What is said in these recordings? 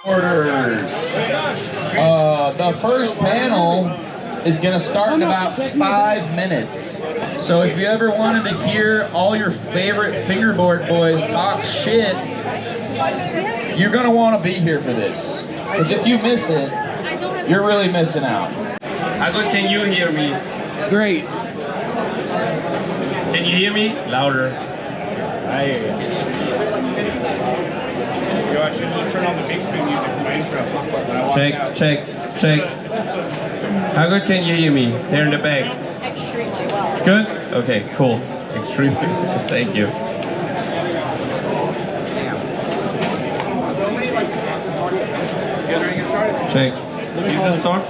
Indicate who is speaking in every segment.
Speaker 1: Orders. The first panel is gonna start in about 5 minutes. So if you ever wanted to hear all your favorite fingerboard boys talk shit, you're gonna wanna be here for this. Because if you miss it, you're really missing out.
Speaker 2: How good can you hear me?
Speaker 1: Great.
Speaker 2: Can you hear me? Louder.
Speaker 3: I hear you. Yo, I should just turn on the big screen music for my intro.
Speaker 2: Check. How good can you hear me? There in the back.
Speaker 4: Extremely well.
Speaker 2: Good? Okay, cool. Extremely. Thank you. Check. Use this song?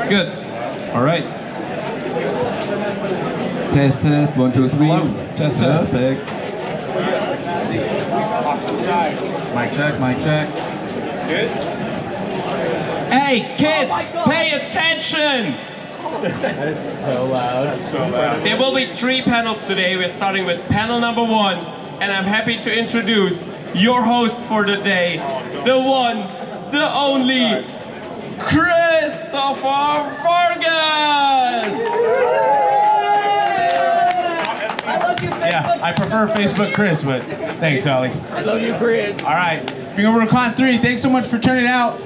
Speaker 2: Good. All right.
Speaker 5: Test, 1, 2, 3.
Speaker 1: Test.
Speaker 5: Perfect.
Speaker 6: Mic check.
Speaker 3: Good?
Speaker 2: Hey, kids, pay attention!
Speaker 3: That is so loud. That's so loud.
Speaker 2: There will be 3 panels today. We're starting with panel number 1, and I'm happy to introduce your host for the day, the one, the only, Christopher Vargas!
Speaker 3: Yeah, I prefer Facebook Chris, but thanks, Ollie.
Speaker 1: I love you, Chris.
Speaker 3: All right, Fingerboard Con 3, thanks so much for turning out.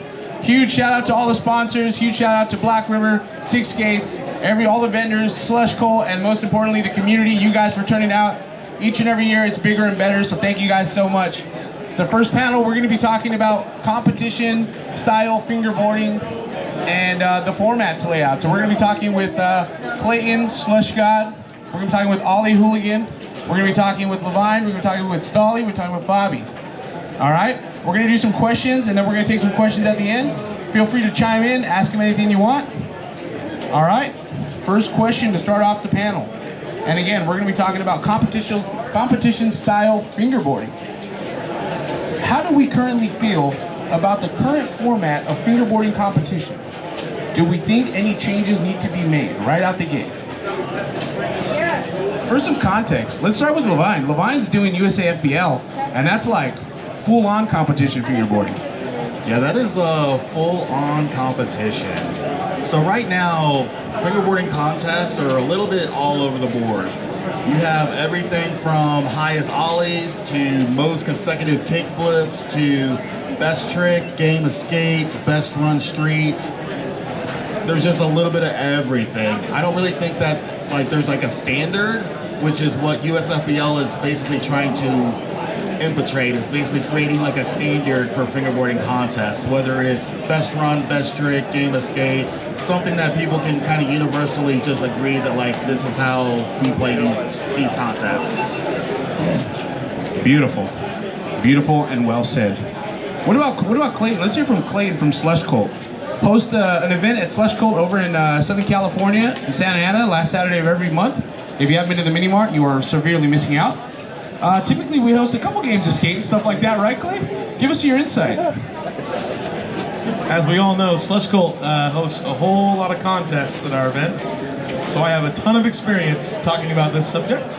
Speaker 3: Huge shout out to all the sponsors, huge shout out to Black River, Six Gates, all the vendors, Slush Coal, and most importantly, the community, you guys for turning out. Each and every year it's bigger and better, so thank you guys so much. The first panel, we're gonna be talking about competition style fingerboarding and the formats layout. So we're gonna be talking with Clayton, Slush God, we're gonna be talking with Ollie Hooligan, we're gonna be talking with Levine, we're gonna be talking with Stolly, we're talking with Bobby. All right, we're gonna do some questions and then we're gonna take some questions at the end. Feel free to chime in, ask them anything you want. All right, first question to start off the panel. And again, we're gonna be talking about competition style fingerboarding. How do we currently feel about the current format of fingerboarding competition? Do we think any changes need to be made right out the gate? For some context, let's start with Levine. Levine's doing USAFBL, and that's like full-on competition fingerboarding.
Speaker 6: Yeah, that is a full-on competition. So right now, fingerboarding contests are a little bit all over the board. You have everything from highest ollies to most consecutive kick flips to best trick, game of skates, best run streets. There's just a little bit of everything. I don't really think that there's like a standard, which is what USFBL is basically trying to infiltrate, is basically creating like a standard for fingerboarding contests, whether it's best run, best trick, game of skate, something that people can kind of universally just agree that like this is how we play these contests.
Speaker 3: Beautiful, beautiful, and well said. What about Clayton? Let's hear from Clayton from Slush Coal. Host an event at Slush Coal over in Southern California in Santa Ana last Saturday of every month. If you haven't been to the mini mart, you are severely missing out. Typically, we host a couple games of skate and stuff like that, right, Clay? Give us your insight.
Speaker 7: As we all know, Slush Coal hosts a whole lot of contests at our events, so I have a ton of experience talking about this subject.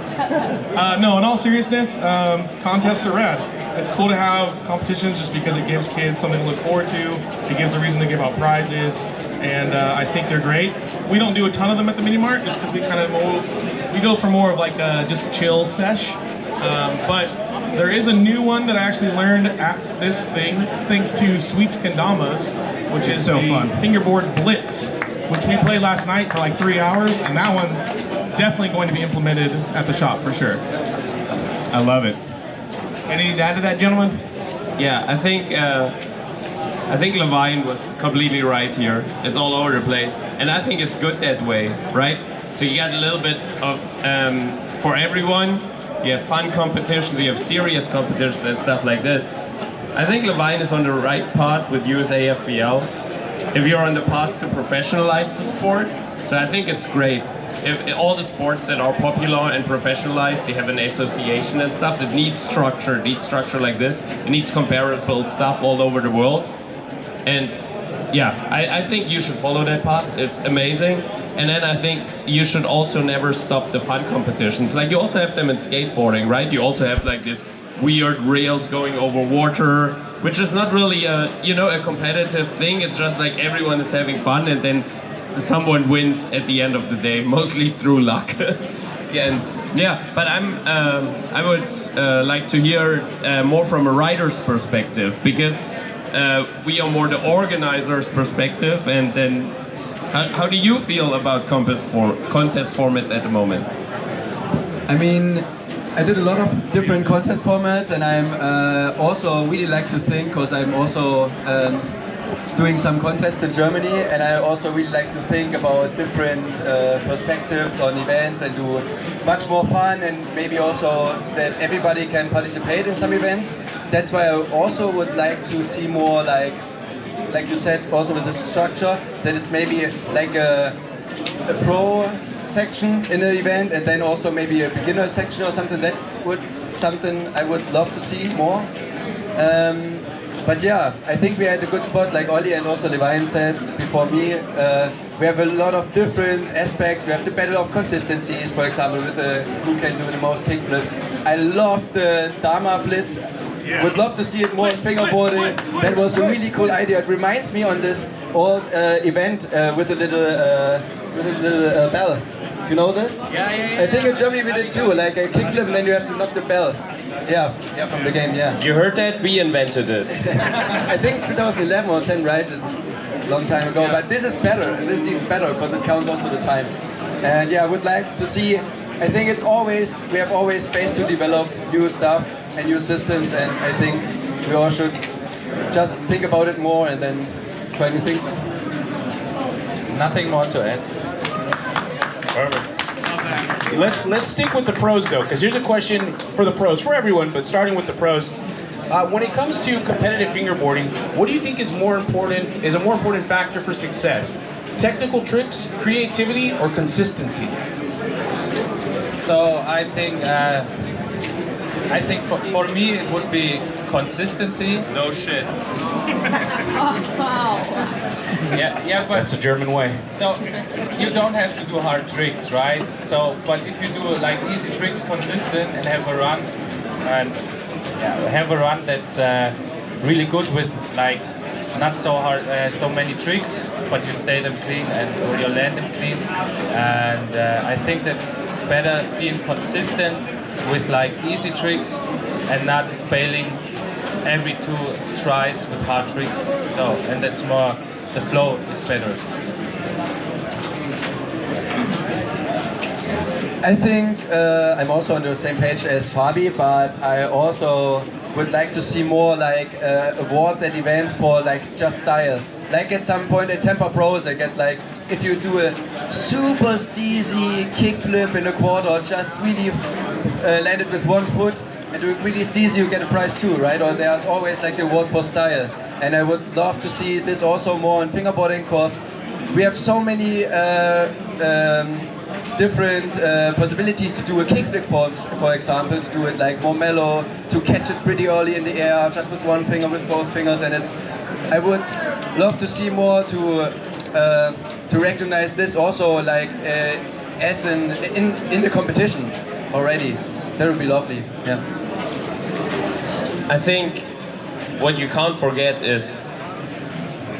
Speaker 7: No, in all seriousness, contests are rad. It's cool to have competitions just because it gives kids something to look forward to. It gives a reason to give out prizes, and I think they're great. We don't do a ton of them at the mini mart just because we go for more of like a just chill sesh. But there is a new one that I actually learned at this thing, thanks to Sweets Kendamas, which is
Speaker 3: so
Speaker 7: the
Speaker 3: fun.
Speaker 7: Fingerboard Blitz, which we played last night for like 3 hours, and that one's definitely going to be implemented at the shop for sure.
Speaker 3: I love it. Anything to add to that, gentlemen?
Speaker 2: Yeah, I think Levine was completely right here. It's all over the place, and I think it's good that way, right? So you got a little bit of for everyone. You have fun competitions, you have serious competitions and stuff like this. I think Levine is on the right path with USAFBL. If you're on the path to professionalize the sport, so I think it's great. If all the sports that are popular and professionalized, they have an association and stuff. It needs structure like this. It needs comparable stuff all over the world. And yeah, I think you should follow that path. It's amazing. And then I think you should also never stop the fun competitions. Like you also have them in skateboarding, right? You also have like this weird rails going over water, which is not really a, you know, a competitive thing. It's just like everyone is having fun, and then someone wins at the end of the day, mostly through luck. And yeah, but I would like to hear more from a rider's perspective, because we are more the organizer's perspective. And then how do you feel about contest formats at the moment?
Speaker 5: I mean, I did a lot of different contest formats, and I'm also really like to think, because I'm also doing some contests in Germany, and I also really like to think about different perspectives on events and do much more fun, and maybe also that everybody can participate in some events. That's why I also would like to see more, like you said, also with the structure, that it's maybe like a pro section in the event, and then also maybe a beginner section or something. That would something I would love to see more. But yeah, I think we had a good spot, like Ollie and also Levine said before me. We have a lot of different aspects. We have the battle of consistencies, for example, with who can do the most kickflips. I love the Dharma Blitz.
Speaker 7: Yeah.
Speaker 5: Would love to see it more in fingerboarding. That was a really cool idea. It reminds me on this old event with a little bell. You know this?
Speaker 2: Yeah.
Speaker 5: I think in Germany we did too, like a kickflip and then you have to knock the bell. Yeah, from the game, yeah.
Speaker 2: You heard that? We invented it.
Speaker 5: I think 2011 or 10, right? It's a long time ago, but this is better. This is even better because it counts also the time. And yeah, I would like to see, I think we have always space to develop new stuff and new systems, and I think we all should just think about it more and then try new things.
Speaker 4: Nothing more to add.
Speaker 7: Perfect. Let's stick with the pros though, because here's a question for the pros, for everyone, but starting with the pros. When it comes to competitive fingerboarding, what do you think is a more important factor for success? Technical tricks, creativity, or consistency?
Speaker 4: So I think for me it would be consistency.
Speaker 2: No shit.
Speaker 4: Yeah, but
Speaker 7: That's the German way.
Speaker 4: so you don't have to do hard tricks, right? So, but if you do like easy tricks consistent and have a run that's really good with like not so hard, so many tricks, but you stay them clean or you land them clean, and I think that's better being consistent with like easy tricks and not failing every 2 tries with hard tricks. So, and that's more, the flow is better.
Speaker 5: I think I'm also on the same page as Fabi, but I also would like to see more like awards at events for like just style. Like at some point at Tampa Pros, I get like, if you do a super steezy kickflip in a quad or just really land it with 1 foot and do it really steezy, you get a prize too, right? Or there's always like the award for style. And I would love to see this also more in fingerboarding, because we have so many different possibilities to do a kickflip, for example, to do it like more mellow, to catch it pretty early in the air, just with 1 finger, with both fingers, and I would love to see more to recognize this also like as in the competition already. That would be lovely. Yeah.
Speaker 2: I think what you can't forget is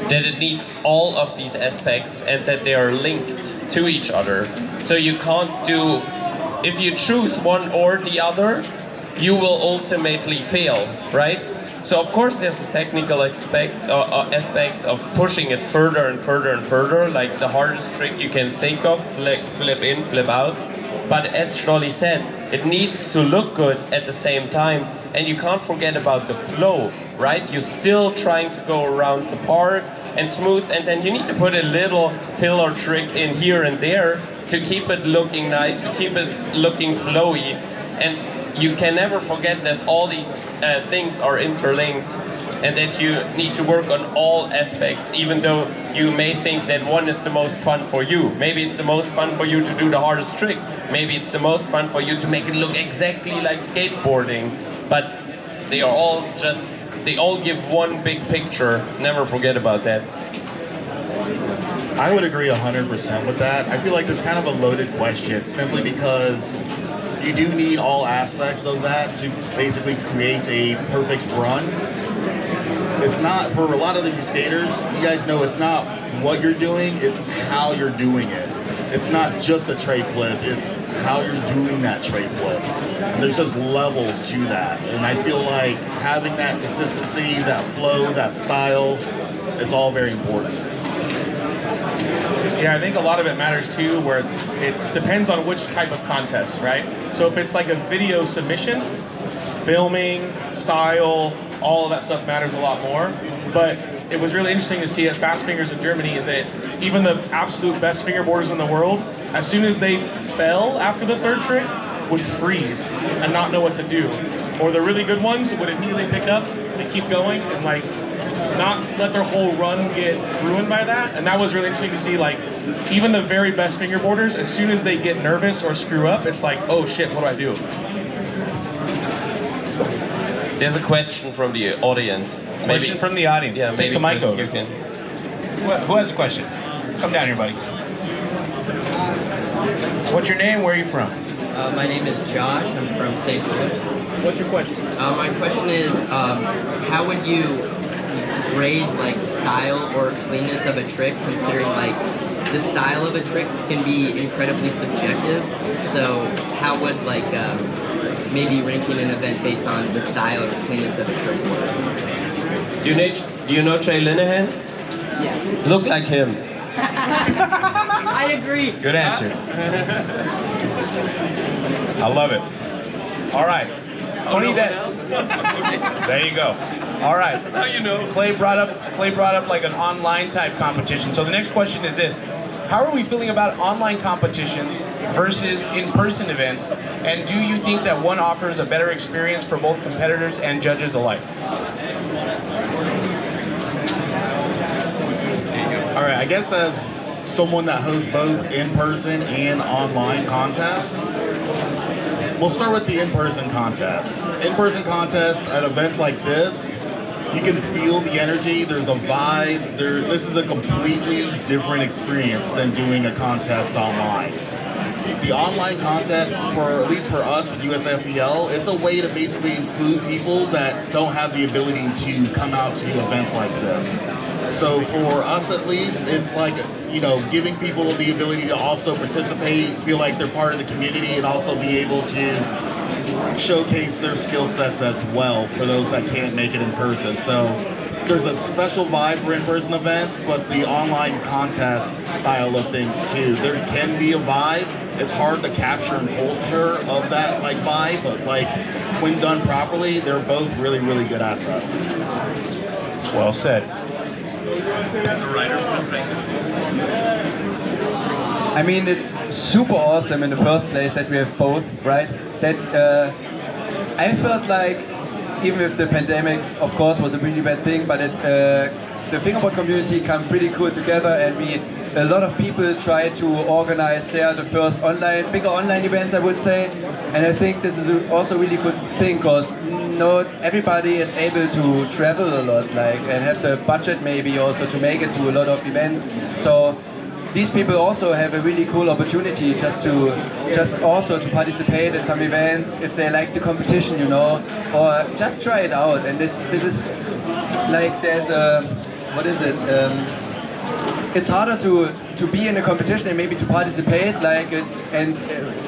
Speaker 2: that it needs all of these aspects and that they are linked to each other. So you can't do, if you choose one or the other, you will ultimately fail, right? So of course there's the technical aspect of pushing it further and further and further, like the hardest trick you can think of, like flip in, flip out. But as Stolly said, it needs to look good at the same time, and you can't forget about the flow, right? You're still trying to go around the park and smooth, and then you need to put a little filler trick in here and there to keep it looking nice, to keep it looking flowy. And you can never forget that all these things are interlinked, and that you need to work on all aspects, even though you may think that one is the most fun for you. Maybe it's the most fun for you to do the hardest trick. Maybe it's the most fun for you to make it look exactly like skateboarding. But they all give one big picture. Never forget about that.
Speaker 6: I would agree 100% with that. I feel like it's kind of a loaded question, simply because you do need all aspects of that to basically create a perfect run. It's not, for a lot of these skaters, you guys know it's not what you're doing, it's how you're doing it. It's not just a tray flip, it's how you're doing that tray flip. There's just levels to that. And I feel like having that consistency, that flow, that style, it's all very important.
Speaker 3: Yeah, I think a lot of it matters too, where it depends on which type of contest, right? So if it's like a video submission, filming, style, all of that stuff matters a lot more. But it was really interesting to see at Fast Fingers in Germany that even the absolute best fingerboarders in the world, as soon as they fell after the third trick, would freeze and not know what to do. Or the really good ones would immediately pick up and keep going and like not let their whole run get ruined by that. And that was really interesting to see, like, even the very best fingerboarders, as soon as they get nervous or screw up, it's like, oh shit, what do I do?
Speaker 2: There's a question from the audience.
Speaker 3: Question from the audience.
Speaker 2: Yeah,
Speaker 3: Take the mic
Speaker 2: Chris,
Speaker 3: over.
Speaker 2: you can.
Speaker 3: Who has a question? Come down here, buddy. What's your name? Where are you from?
Speaker 8: My name is Josh. I'm from St. Louis.
Speaker 3: What's your question?
Speaker 8: My question is, how would you grade like style or cleanness of a trick, considering like the style of a trick can be incredibly subjective? So how would like maybe ranking an event based on the style or cleanness of a trick work?
Speaker 2: Do you know Jay Linehan?
Speaker 8: Yeah.
Speaker 2: Look like him.
Speaker 8: I agree.
Speaker 3: Good answer. I love it. All right. Funny that. There you go. All right.
Speaker 2: Now you know.
Speaker 3: Clay brought up like an online type competition. So the next question is this: how are we feeling about online competitions versus in-person events? And do you think that one offers a better experience for both competitors and judges alike?
Speaker 6: All right, I guess as someone that hosts both in-person and online contests, we'll start with the in-person contest. In-person contest at events like this, you can feel the energy, there's a vibe, this is a completely different experience than doing a contest online. The online contest, at least for us with USFBL, it's a way to basically include people that don't have the ability to come out to events like this. So for us at least, it's like, you know, giving people the ability to also participate, feel like they're part of the community, and also be able to showcase their skill sets as well for those that can't make it in person. So there's a special vibe for in-person events, but the online contest style of things too. There can be a vibe. It's hard to capture and culture of that like vibe, but like when done properly, they're both really, really good assets.
Speaker 3: Well said.
Speaker 5: I mean, it's super awesome in the first place that we have both, right? That I felt like, even if the pandemic, of course, was a really bad thing, but the fingerboard community come pretty cool together, and a lot of people try to organize the first bigger online events, I would say. And I think this is also a really good thing, because not everybody is able to travel a lot, and have the budget maybe also to make it to a lot of events. So these people also have a really cool opportunity just also to participate at some events if they like the competition, you know, or just try it out. And this is like, there's a, what is it? It's harder to be in a competition and maybe to participate,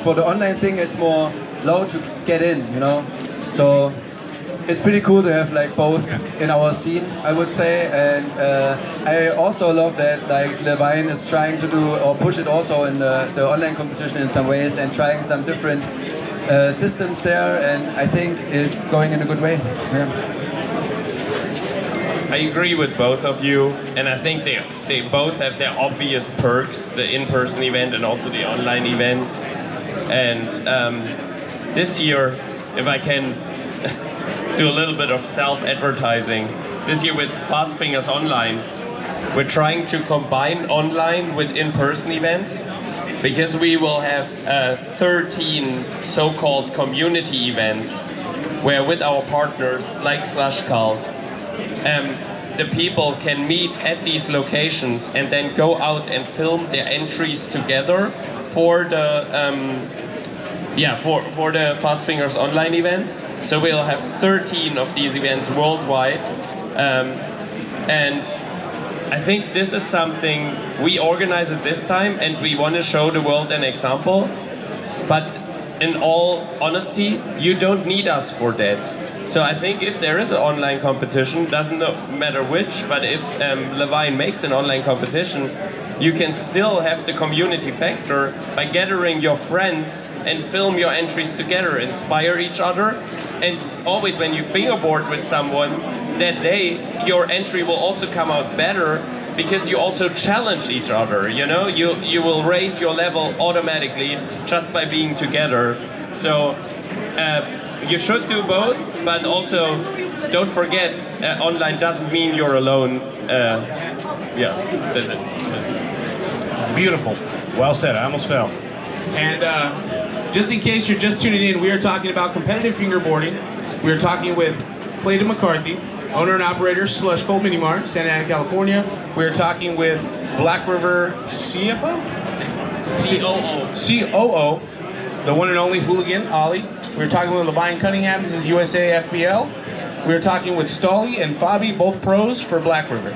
Speaker 5: for the online thing it's more low to get in, you know. So it's pretty cool to have both in our scene, I would say. And I also love that Levine is trying to do or push it also in the online competition in some ways, and trying some different systems there, and I think it's going in a good way. Yeah.
Speaker 2: I agree with both of you, and I think they both have their obvious perks, the in-person event and also the online events. And this year, if I can do a little bit of self-advertising, this year with Fast Fingers Online, we're trying to combine online with in-person events, because we will have 13 so-called community events where, with our partners like Cult, the people can meet at these locations and then go out and film their entries together for the Yeah, for the Fast Fingers online event. So we'll have 13 of these events worldwide. And I think this is something we organize at this time, and we want to show the world an example. But in all honesty, you don't need us for that. So I think if there is an online competition, doesn't matter which, but if Levine makes an online competition, you can still have the community factor by gathering your friends and film your entries together, inspire each other, and always when you fingerboard with someone that day, your entry will also come out better because you also challenge each other, you know? You will raise your level automatically just by being together. So you should do both, but also don't forget, online doesn't mean you're alone. Yeah, that's it.
Speaker 3: Beautiful. Well said. I almost fell. And just in case you're just tuning in, we are talking about competitive fingerboarding. We are talking with Clayton McCarthy, owner and operator Slush Cold Mini Mart, Santa Ana, California. We are talking with Black River CFO? COO, the one and only Hooligan, Ollie. We are talking with Levine Cunningham, this is USA FBL. We are talking with Stolly and Fabi, both pros for Black River.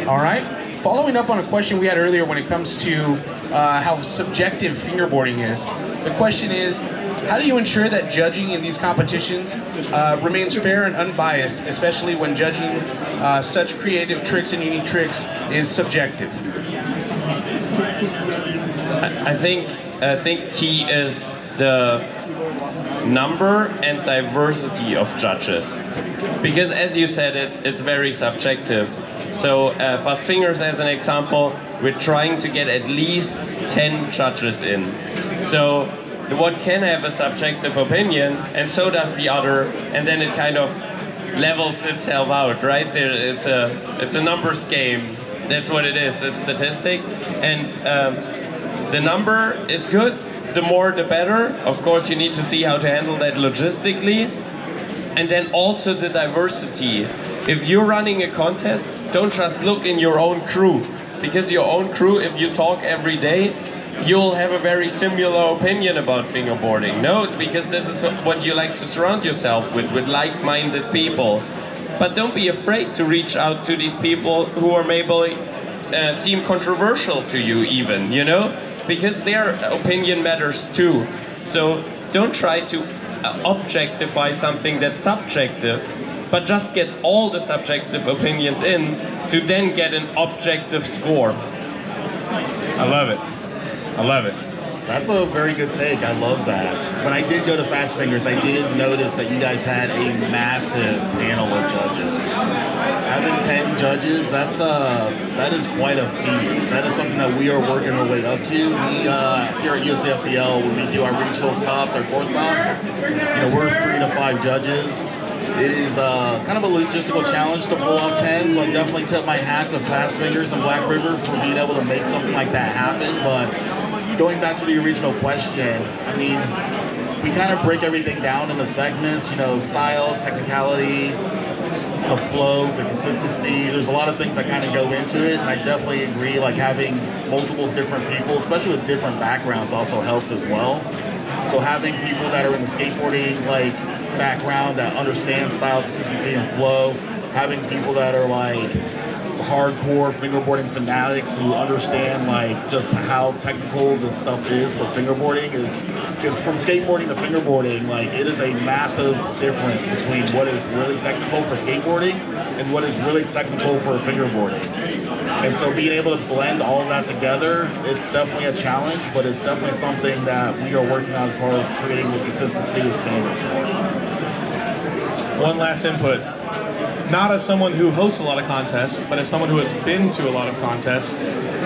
Speaker 3: All right. Following up on a question we had earlier when it comes to how subjective fingerboarding is, the question is, how do you ensure that judging in these competitions remains fair and unbiased, especially when judging such creative tricks and unique tricks is subjective?
Speaker 2: I think key is the number and diversity of judges, because as you said it's very subjective. So Fast Fingers as an example, we're trying to get at least 10 judges in. So one can have a subjective opinion, and so does the other, and then it kind of levels itself out, right? It's a numbers game. That's what it is. It's statistic, and the number is good. The more, the better. Of course, you need to see how to handle that logistically, and then also the diversity. If you're running a contest, don't just look in your own crew, because your own crew, if you talk every day, you'll have a very similar opinion about fingerboarding. No, because this is what you like to surround yourself with like-minded people. But don't be afraid to reach out to these people who are maybe seem controversial to you even, you know? Because their opinion matters too. So don't try to objectify something that's subjective, but just get all the subjective opinions in to then get an objective score.
Speaker 3: I love it. I love it.
Speaker 6: That's a very good take. I love that. When I did go to Fast Fingers, I did notice that you guys had a massive panel of judges. Having 10 judges, that is quite a feat. That is something that we are working our way up to. We here at USAFBL, when we do our regional stops, our tour stops, we're 3 to 5 judges. It is kind of a logistical challenge to pull out 10, so I definitely tip my hat to Fast Fingers and Black River for being able to make something like that happen. But going back to the original question, I mean, we kind of break everything down into segments, style, technicality, the flow, the consistency. There's a lot of things that kind of go into it, and I definitely agree, like having multiple different people, especially with different backgrounds, also helps as well. So having people that are in the skateboarding, background that understand style, consistency, and flow, having people that are hardcore fingerboarding fanatics who understand just how technical this stuff is for fingerboarding because from skateboarding to fingerboarding, it is a massive difference between what is really technical for skateboarding and what is really technical for fingerboarding. And so being able to blend all of that together, it's definitely a challenge, but it's definitely something that we are working on as far as creating the consistency of standards for.
Speaker 7: One last input. Not as someone who hosts a lot of contests, but as someone who has been to a lot of contests,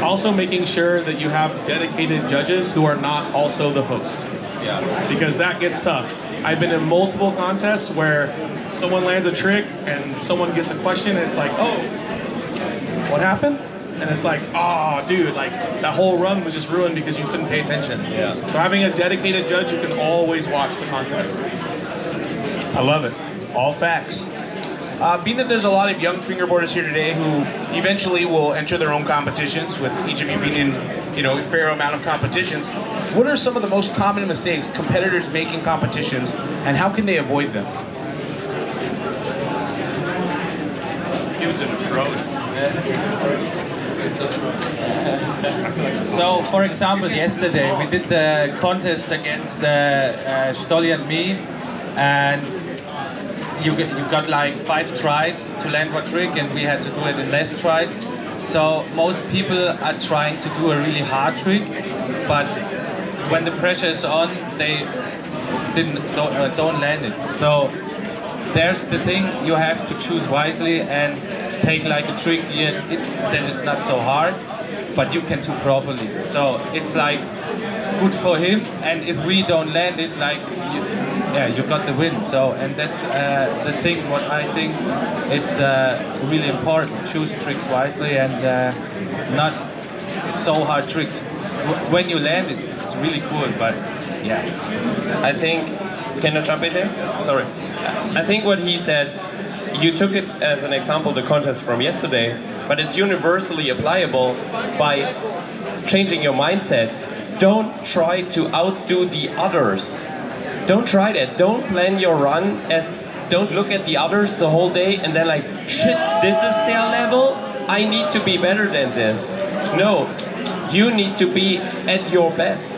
Speaker 7: also making sure that you have dedicated judges who are not also the host.
Speaker 2: Yeah.
Speaker 7: Because that gets tough. I've been in multiple contests where someone lands a trick and someone gets a question and it's like, oh, what happened? And it's like, oh, dude, that whole run was just ruined because you couldn't pay attention.
Speaker 2: Yeah. So
Speaker 7: having a dedicated judge who can always watch the contest. I love it. All facts. Being that there's a lot of young fingerboarders here today who eventually will enter their own competitions, with each of you being in
Speaker 3: a fair amount of competitions. What are some of the most common mistakes competitors make in competitions, and how can they avoid them?
Speaker 4: So, for example, yesterday we did the contest against Stolly and me, and you got like 5 tries to land one trick, and we had to do it in less tries. So most people are trying to do a really hard trick, but when the pressure is on, they don't land it. So there's the thing, you have to choose wisely and take like a trick that is not so hard, but you can do properly. So it's like good for him, and if we don't land it, like you got the win. So, and that's the thing. What I think it's really important. Choose tricks wisely and not so hard tricks. When you land it, it's really cool. But yeah,
Speaker 2: I think. Can I jump in there? Sorry. I think what he said, you took it as an example, the contest from yesterday, but it's universally applicable by changing your mindset. Don't try to outdo the others. Don't try that. Don't plan your run don't look at the others the whole day and then like, shit, this is their level, I need to be better than this. No, you need to be at your best.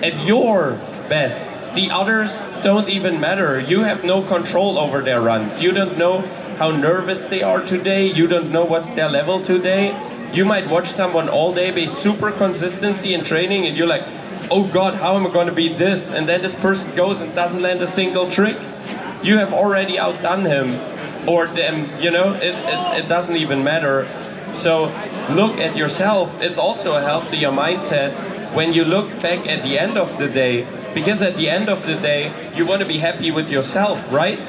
Speaker 2: At your best. The others don't even matter. You have no control over their runs. You don't know how nervous they are today. You don't know what's their level today. You might watch someone all day be super consistency in training and you're like, oh God, how am I going to beat this? And then this person goes and doesn't land a single trick. You have already outdone him or them, it doesn't even matter. So look at yourself. It's also a healthier mindset when you look back at the end of the day, because at the end of the day, you want to be happy with yourself, right?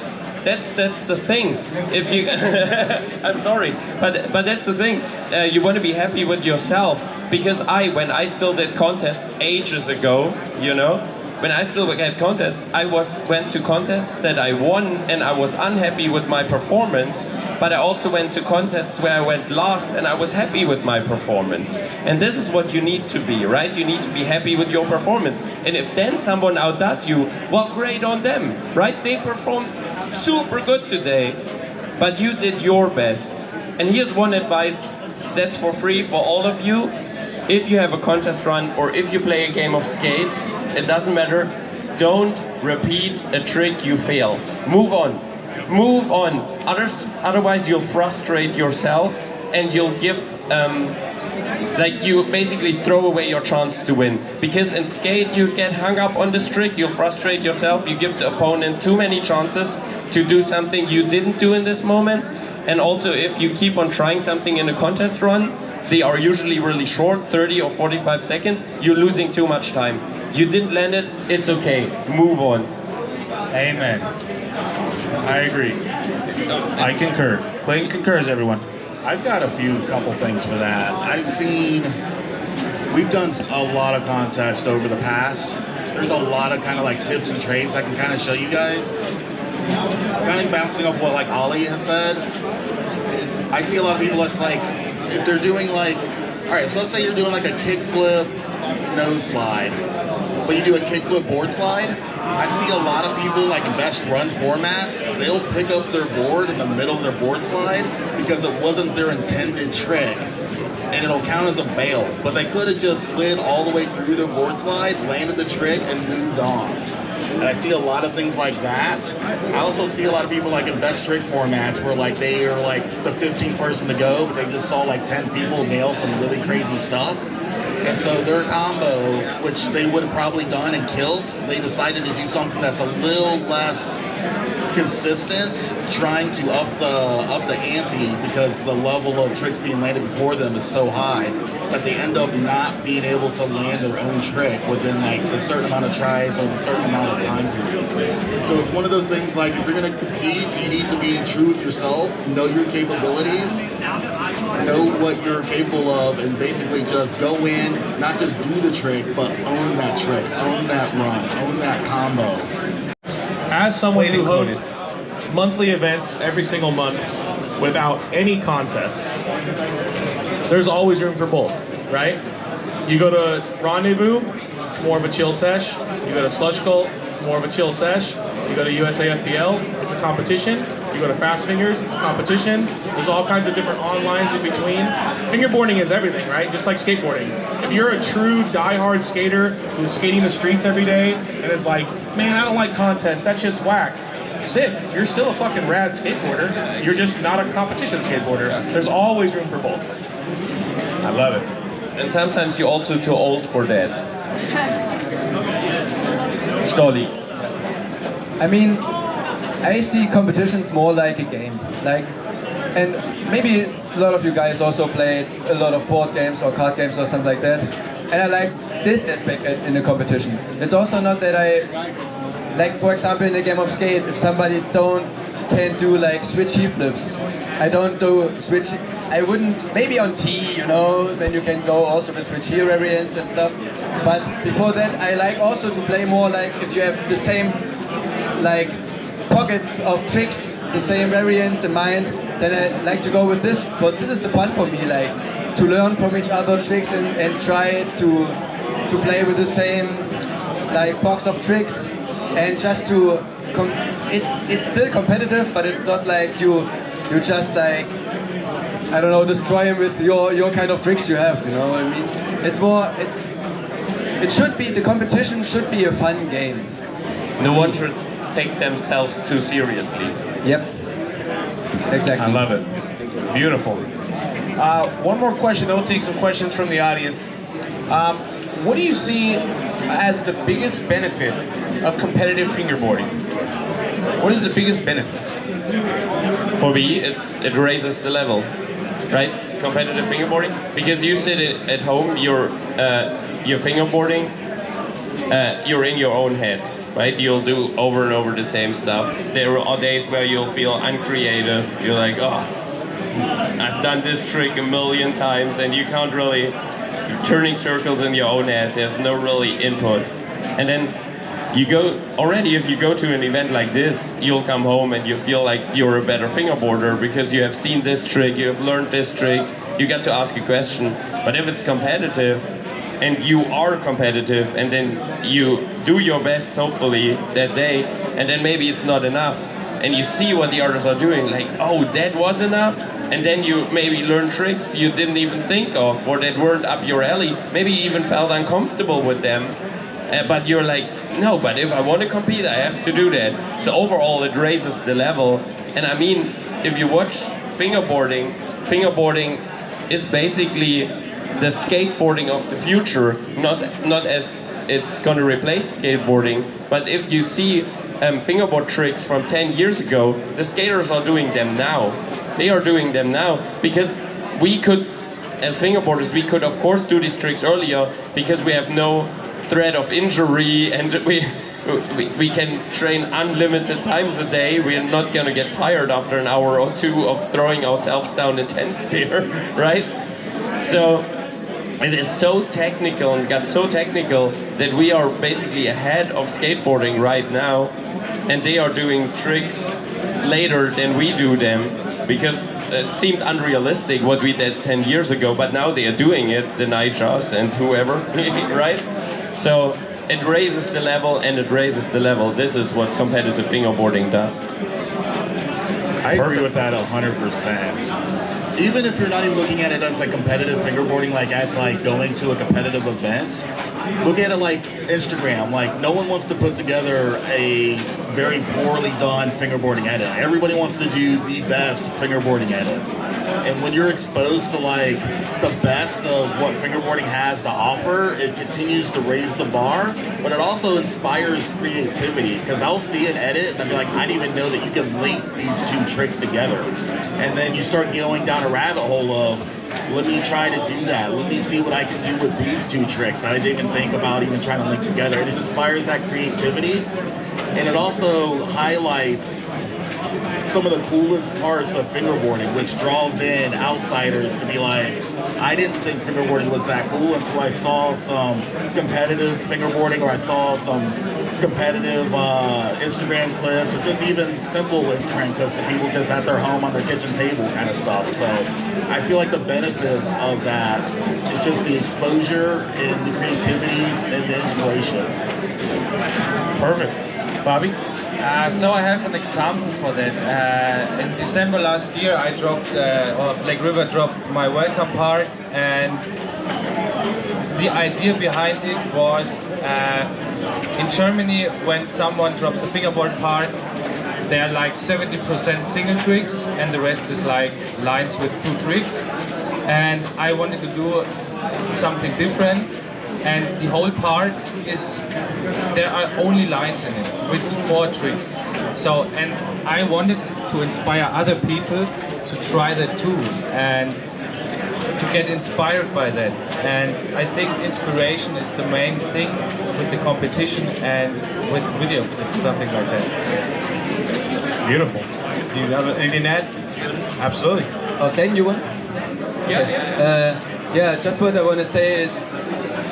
Speaker 2: That's the thing. If you, I'm sorry, but that's the thing. You want to be happy with yourself, because when I still did contests ages ago, when I still had contests, I went to contests that I won and I was unhappy with my performance, but I also went to contests where I went last and I was happy with my performance. And this is what you need to be, right? You need to be happy with your performance. And if then someone outdoes you, well, great on them, right? They performed super good today, but you did your best. And here's one advice that's for free for all of you. If you have a contest run or if you play a game of skate, it doesn't matter. Don't repeat a trick you fail. Move on. Move on. Otherwise you'll frustrate yourself and you'll give, you basically throw away your chance to win. Because in skate you get hung up on this trick, you'll frustrate yourself, you give the opponent too many chances to do something you didn't do in this moment. And also if you keep on trying something in a contest run, they are usually really short, 30 or 45 seconds, you're losing too much time. You didn't land it, it's okay, move on.
Speaker 3: Amen. I agree. I concur. Clayton concurs, everyone.
Speaker 6: I've got a couple things for that. We've done a lot of contests over the past. There's a lot of kind of like tips and trades I can kind of show you guys. Kind of bouncing off what like Ollie has said. I see a lot of people that's like, if they're doing like, all right, so let's say you're doing like a kickflip nose slide, but you do a kickflip board slide. I see a lot of people like in best run formats, they'll pick up their board in the middle of their board slide because it wasn't their intended trick, and it'll count as a bail. But they could have just slid all the way through their board slide, landed the trick, and moved on. And I see a lot of things like that. I also see a lot of people like in best trick formats where like they are like the 15th person to go, but they just saw like 10 people nail some really crazy stuff. And so their combo, which they would have probably done and killed, they decided to do something that's a little less consistent, trying to up the ante because the level of tricks being landed before them is so high that they end up not being able to land their own trick within like a certain amount of tries or a certain amount of time period. So it's one of those things like if you're going to compete, you need to be true with yourself, know your capabilities, know what you're capable of, and basically just go in, not just do the trick, but own that trick, own that run, own that combo.
Speaker 7: As someone who hosts monthly events every single month without any contests, there's always room for both, right? You go to Rendezvous, it's more of a chill sesh. You go to Slush Cult, it's more of a chill sesh. You go to USAFPL, it's a competition. You go to Fast Fingers, it's a competition. There's all kinds of different onlines in between. Fingerboarding is everything, right? Just like skateboarding. If you're a true diehard skater who's skating the streets every day and is like, man, I don't like contests, that's just whack. Sick, you're still a fucking rad skateboarder. You're just not a competition skateboarder. There's always room for both.
Speaker 2: I love it.
Speaker 1: And sometimes you're also too old for that. Stolly.
Speaker 5: I mean, I see competitions more like a game. And maybe a lot of you guys also play a lot of board games or card games or something like that. And I like this aspect in a competition. It's also not that like for example in a game of skate, if somebody can't do like switch heel flips, I don't do switch. I wouldn't, maybe on T, you know, then you can go also with switch heel variants and stuff. But before that, I like also to play more like if you have the same like pockets of tricks, the same variants in mind, then I like to go with this, because this is the fun for me, like to learn from each other tricks and try to play with the same like box of tricks, and just to it's still competitive, but it's not like you just like, I don't know, destroy him with your kind of tricks you have, you know what I mean? It's more, it should be, the competition should be a fun game.
Speaker 2: No one should take themselves too seriously.
Speaker 5: Yep, exactly.
Speaker 3: I love it. Beautiful. One more question, then we'll take some questions from the audience. What do you see as the biggest benefit of competitive fingerboarding? What is the biggest benefit?
Speaker 2: For me, it raises the level, right? Competitive fingerboarding, because you sit at home, you're fingerboarding, you're in your own head, right? You'll do over and over the same stuff. There are days where you'll feel uncreative. You're like, oh, I've done this trick a million times, and you can't really, you're turning circles in your own head. There's no really input, and then you go, already if you go to an event like this, you'll come home and you feel like you're a better fingerboarder because you have seen this trick, you have learned this trick, you get to ask a question. But if it's competitive, and you are competitive, and then you do your best hopefully that day, and then maybe it's not enough, and you see what the others are doing, like, oh, that was enough, and then you maybe learn tricks you didn't even think of, or that weren't up your alley, maybe you even felt uncomfortable with them. But you're like, no, but if I want to compete, I have to do that. So overall, it raises the level. And I mean, if you watch fingerboarding is basically the skateboarding of the future, not as it's going to replace skateboarding, but if you see fingerboard tricks from 10 years ago, the skaters are doing them now. They are doing them now because we could, as fingerboarders, we could of course do these tricks earlier because we have no threat of injury, and we can train unlimited times a day. We're not going to get tired after an hour or two of throwing ourselves down a 10 stair, right? So it is so technical and got so technical that we are basically ahead of skateboarding right now, and they are doing tricks later than we do them because it seemed unrealistic what we did 10 years ago, but now they are doing it, the Nijas and whoever, right? So it raises the level and it raises the level. This is what competitive fingerboarding does.
Speaker 6: I agree with that 100%. Even if you're not even looking at it as like competitive fingerboarding, like as like going to a competitive event, look at it like Instagram. Like no one wants to put together a very poorly done fingerboarding edit. Everybody wants to do the best fingerboarding edits. And when you're exposed to like the best of what fingerboarding has to offer, it continues to raise the bar, but it also inspires creativity, because I'll see an edit and I'll be like, I didn't even know that you can link these two tricks together. And then you start going down a rabbit hole of, let me try to do that. Let me see what I can do with these two tricks that I didn't even think about even trying to link together. And it inspires that creativity. And it also highlights some of the coolest parts of fingerboarding, which draws in outsiders to be like, I didn't think fingerboarding was that cool until I saw some competitive fingerboarding, or I saw some competitive Instagram clips, or just even simple Instagram clips of people just at their home on their kitchen table kind of stuff. So I feel like the benefits of that is just the exposure and the creativity and the inspiration.
Speaker 7: Perfect. Bobby?
Speaker 4: So I have an example for that. In December last year, I dropped, or Black River dropped my welcome part, and the idea behind it was in Germany, when someone drops a fingerboard part, they're like 70% single tricks, and the rest is like lines with 2 tricks. And I wanted to do something different. And the whole part is, there are only lines in it with 4 tricks. So, and I wanted to inspire other people to try that too, and to get inspired by that. And I think inspiration is the main thing with the competition and with video clips, something like that.
Speaker 7: Beautiful. Do you have anything to add? Absolutely.
Speaker 5: Can you one?
Speaker 4: Yeah.
Speaker 5: Yeah, just what I want to say is,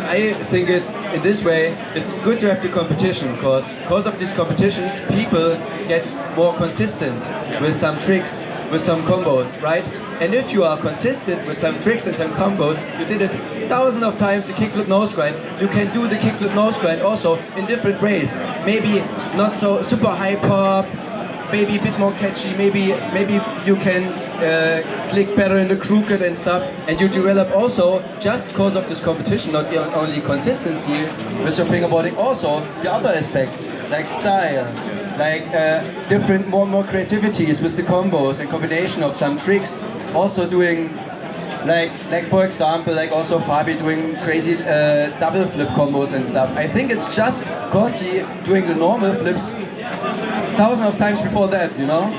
Speaker 5: I think it in this way, it's good to have the competition, because of these competitions, people get more consistent with some tricks, with some combos, right? And if you are consistent with some tricks and some combos, you did it thousands of times, the kickflip nose grind, you can do the kickflip nose grind also in different ways. Maybe not so super high pop, maybe a bit more catchy, maybe you can click better in the crooked and stuff, and you develop also, just because of this competition, not only consistency with your fingerboarding, also the other aspects, like style, like different, more creativities with the combos and combination of some tricks, also doing, like for example, like also Fabi doing crazy double flip combos and stuff. I think it's just because he doing the normal flips thousands of times before that, you know?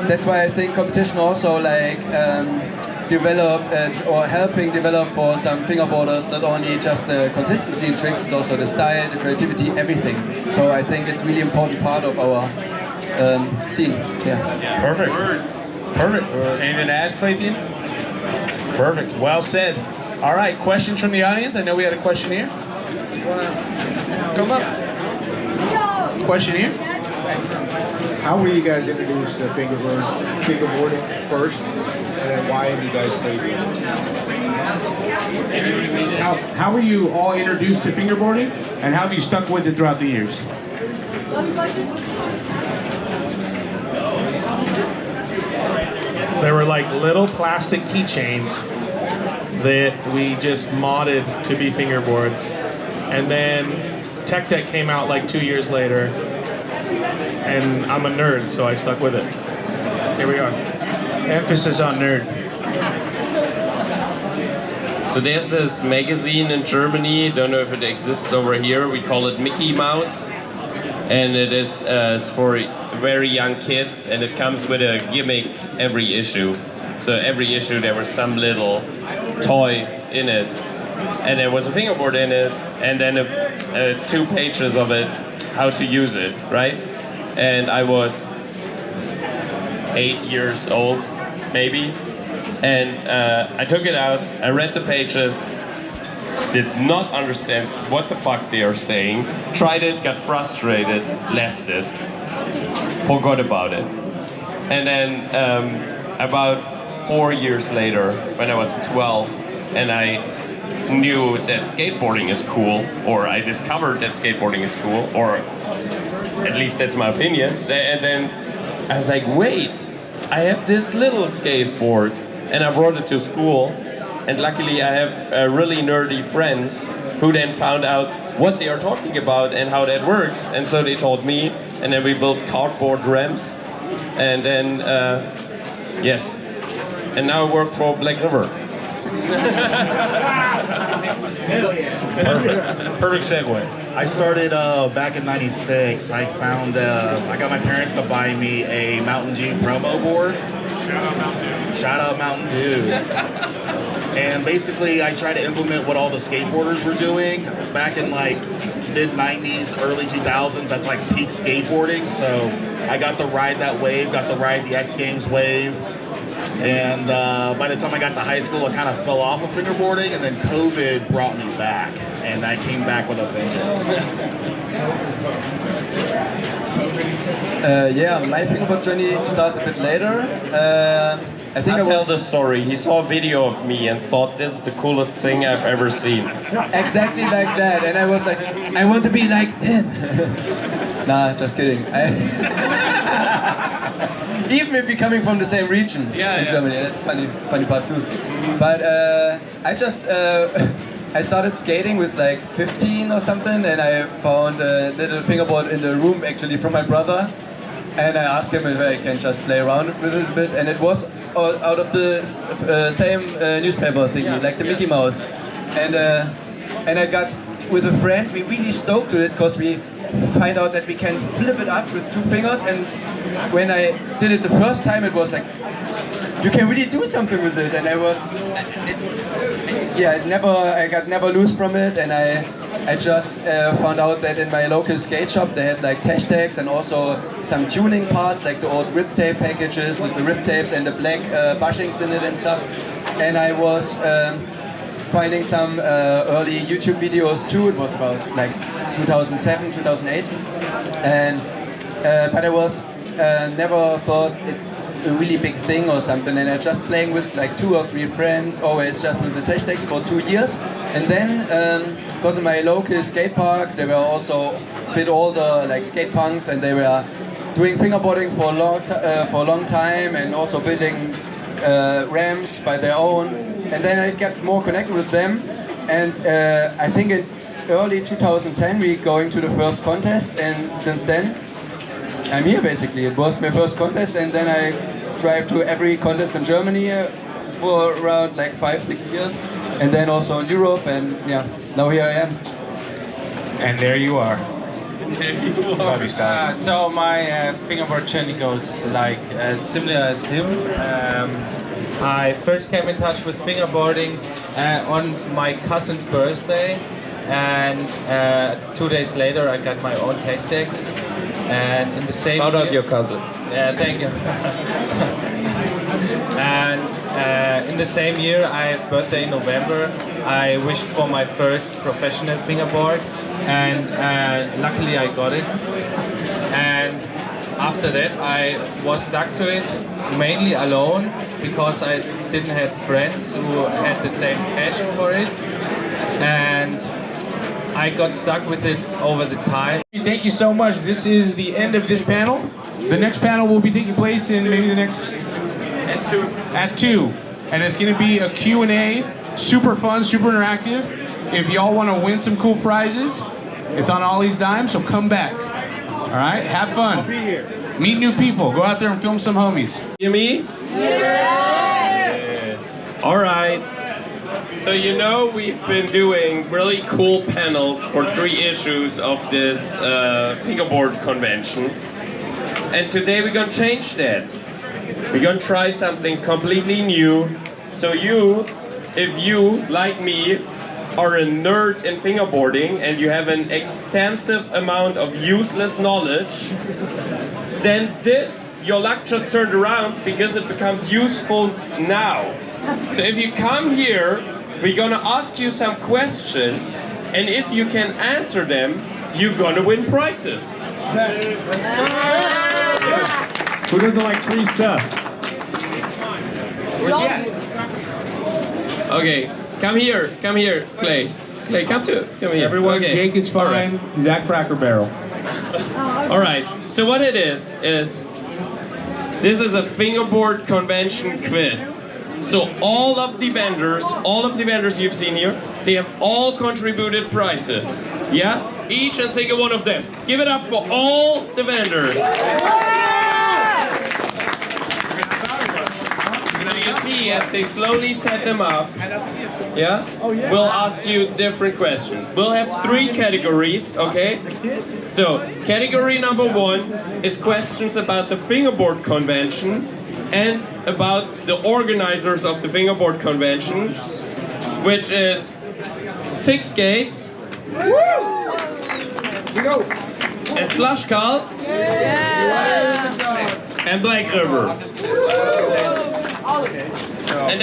Speaker 5: That's why I think competition also like develop or helping develop for some fingerboarders, not only just the consistency in tricks, it's also the style, the creativity, everything. So I think it's really important part of our scene. Yeah.
Speaker 7: Perfect. Perfect. Anything to add, Clayton? Perfect. Well said. All right, questions from the audience? I know we had a question here. You want to come up? Question here?
Speaker 9: How were you guys introduced to fingerboarding first, and then why have you guys stayed with it?
Speaker 3: How were you all introduced to fingerboarding, and how have you stuck with it throughout the years?
Speaker 7: There were like little plastic keychains that we just modded to be fingerboards. And then Tech came out like 2 years later. And I'm a nerd, so I stuck with it. Here we are. Emphasis on nerd.
Speaker 2: So there's this magazine in Germany, don't know if it exists over here, we call it Mickey Mouse. And it is for very young kids, and it comes with a gimmick every issue. So every issue there was some little toy in it. And there was a fingerboard in it, and then 2 pages of it, how to use it, right? And I was 8 years old, maybe. And I took it out, I read the pages, did not understand what the fuck they are saying, tried it, got frustrated, left it, forgot about it. And then about 4 years later, when I was 12, and I knew that skateboarding is cool, or I discovered that skateboarding is cool, or at least that's my opinion, and then I was like, wait, I have this little skateboard, and I brought it to school, and luckily I have really nerdy friends who then found out what they are talking about and how that works, and so they told me, and then we built cardboard ramps, and then, yes, and now I work for Black River.
Speaker 7: Perfect segue.
Speaker 6: I started back in '96. I found, I got my parents to buy me a Mountain Dew promo board. Shout out Mountain Dew. And basically I tried to implement what all the skateboarders were doing back in like mid 90s, early 2000s. That's like peak skateboarding. So I got to ride that wave, got to ride the X Games wave. And by the time I got to high school, I kind of fell off of fingerboarding, and then COVID brought me back. and I came back with a vengeance.
Speaker 5: Yeah, my fingerboard journey starts a bit later. I think
Speaker 2: I'll tell the story. He saw a video of me and thought this is the coolest thing I've ever seen.
Speaker 5: Exactly like that, and I was like, I want to be like him. Nah, just kidding. Even if we're coming from the same region in Germany, that's funny part too. But I started skating with like 15 or something, and I found a little fingerboard in the room actually from my brother, and I asked him if I can just play around with it a bit, and it was out of the same newspaper thingy, like the Mickey Mouse, and I got with a friend. We really stoked to it because we find out that we can flip it up with 2 fingers, and when I did it the first time, it was like, you can really do something with it, and I was, I got never loose from it, and I just found out that in my local skate shop they had like hashtags and also some tuning parts, like the old rip tape packages with the rip tapes and the black bushings in it and stuff, and I was finding some early YouTube videos too. It was about like 2007, 2008, and but I was never thought it's a really big thing or something, and I just playing with like 2 or 3 friends, always just with the hashtags for 2 years, and then because in my local skate park they were also a bit older, like skate punks, and they were doing fingerboarding for a long time, and also building ramps by their own, and then I got more connected with them, and I think in early 2010 we going to the first contest, and since then I'm here basically. It was my first contest, and then I drive to every contest in Germany for around like 5-6 years, and then also in Europe, and yeah, now here I am.
Speaker 3: And there you are.
Speaker 4: Love you, so my fingerboard journey goes like similar as him. I first came in touch with fingerboarding on my cousin's birthday, and 2 days later I got my own hashtags. And in the same
Speaker 2: Shout out your cousin.
Speaker 4: Yeah, thank you. And in the same year, I have birthday in November. I wished for my first professional fingerboard, and luckily I got it. And after that, I was stuck to it mainly alone because I didn't have friends who had the same passion for it, and I got stuck with it over the time.
Speaker 3: Thank you so much. This is the end of this panel. The next panel will be taking place in maybe the next... At 2. And it's going to be a Q&A. Super fun, super interactive. If y'all want to win some cool prizes, it's on Ollie's dime, so come back. All right? Have fun. I'll be here. Meet new people. Go out there and film some homies.
Speaker 2: You me? Yes. All right. So you know we've been doing really cool panels for 3 issues of this fingerboard convention, and today we're gonna change that. We're gonna try something completely new. So if you, like me, are a nerd in fingerboarding and you have an extensive amount of useless knowledge, then your luck just turned around because it becomes useful now. So if you come here, we're gonna ask you some questions, and if you can answer them, you're gonna win prizes.
Speaker 3: Who doesn't like free stuff?
Speaker 2: Okay, come here, Clay. Clay, come here.
Speaker 3: Everyone,
Speaker 2: okay.
Speaker 3: Jake is fine.
Speaker 2: Right.
Speaker 3: He's at Cracker Barrel.
Speaker 2: All right. So what it is this is a fingerboard convention quiz. So all of the vendors you've seen here, they have all contributed prizes. Yeah? Each and single one of them. Give it up for all the vendors. So you see, as they slowly set them up, yeah, we'll ask you different questions. We'll have 3 categories, okay? So, category number 1 is questions about the fingerboard convention and about the organizers of the fingerboard convention, which is 6 Gates and Slushcall and Black River. And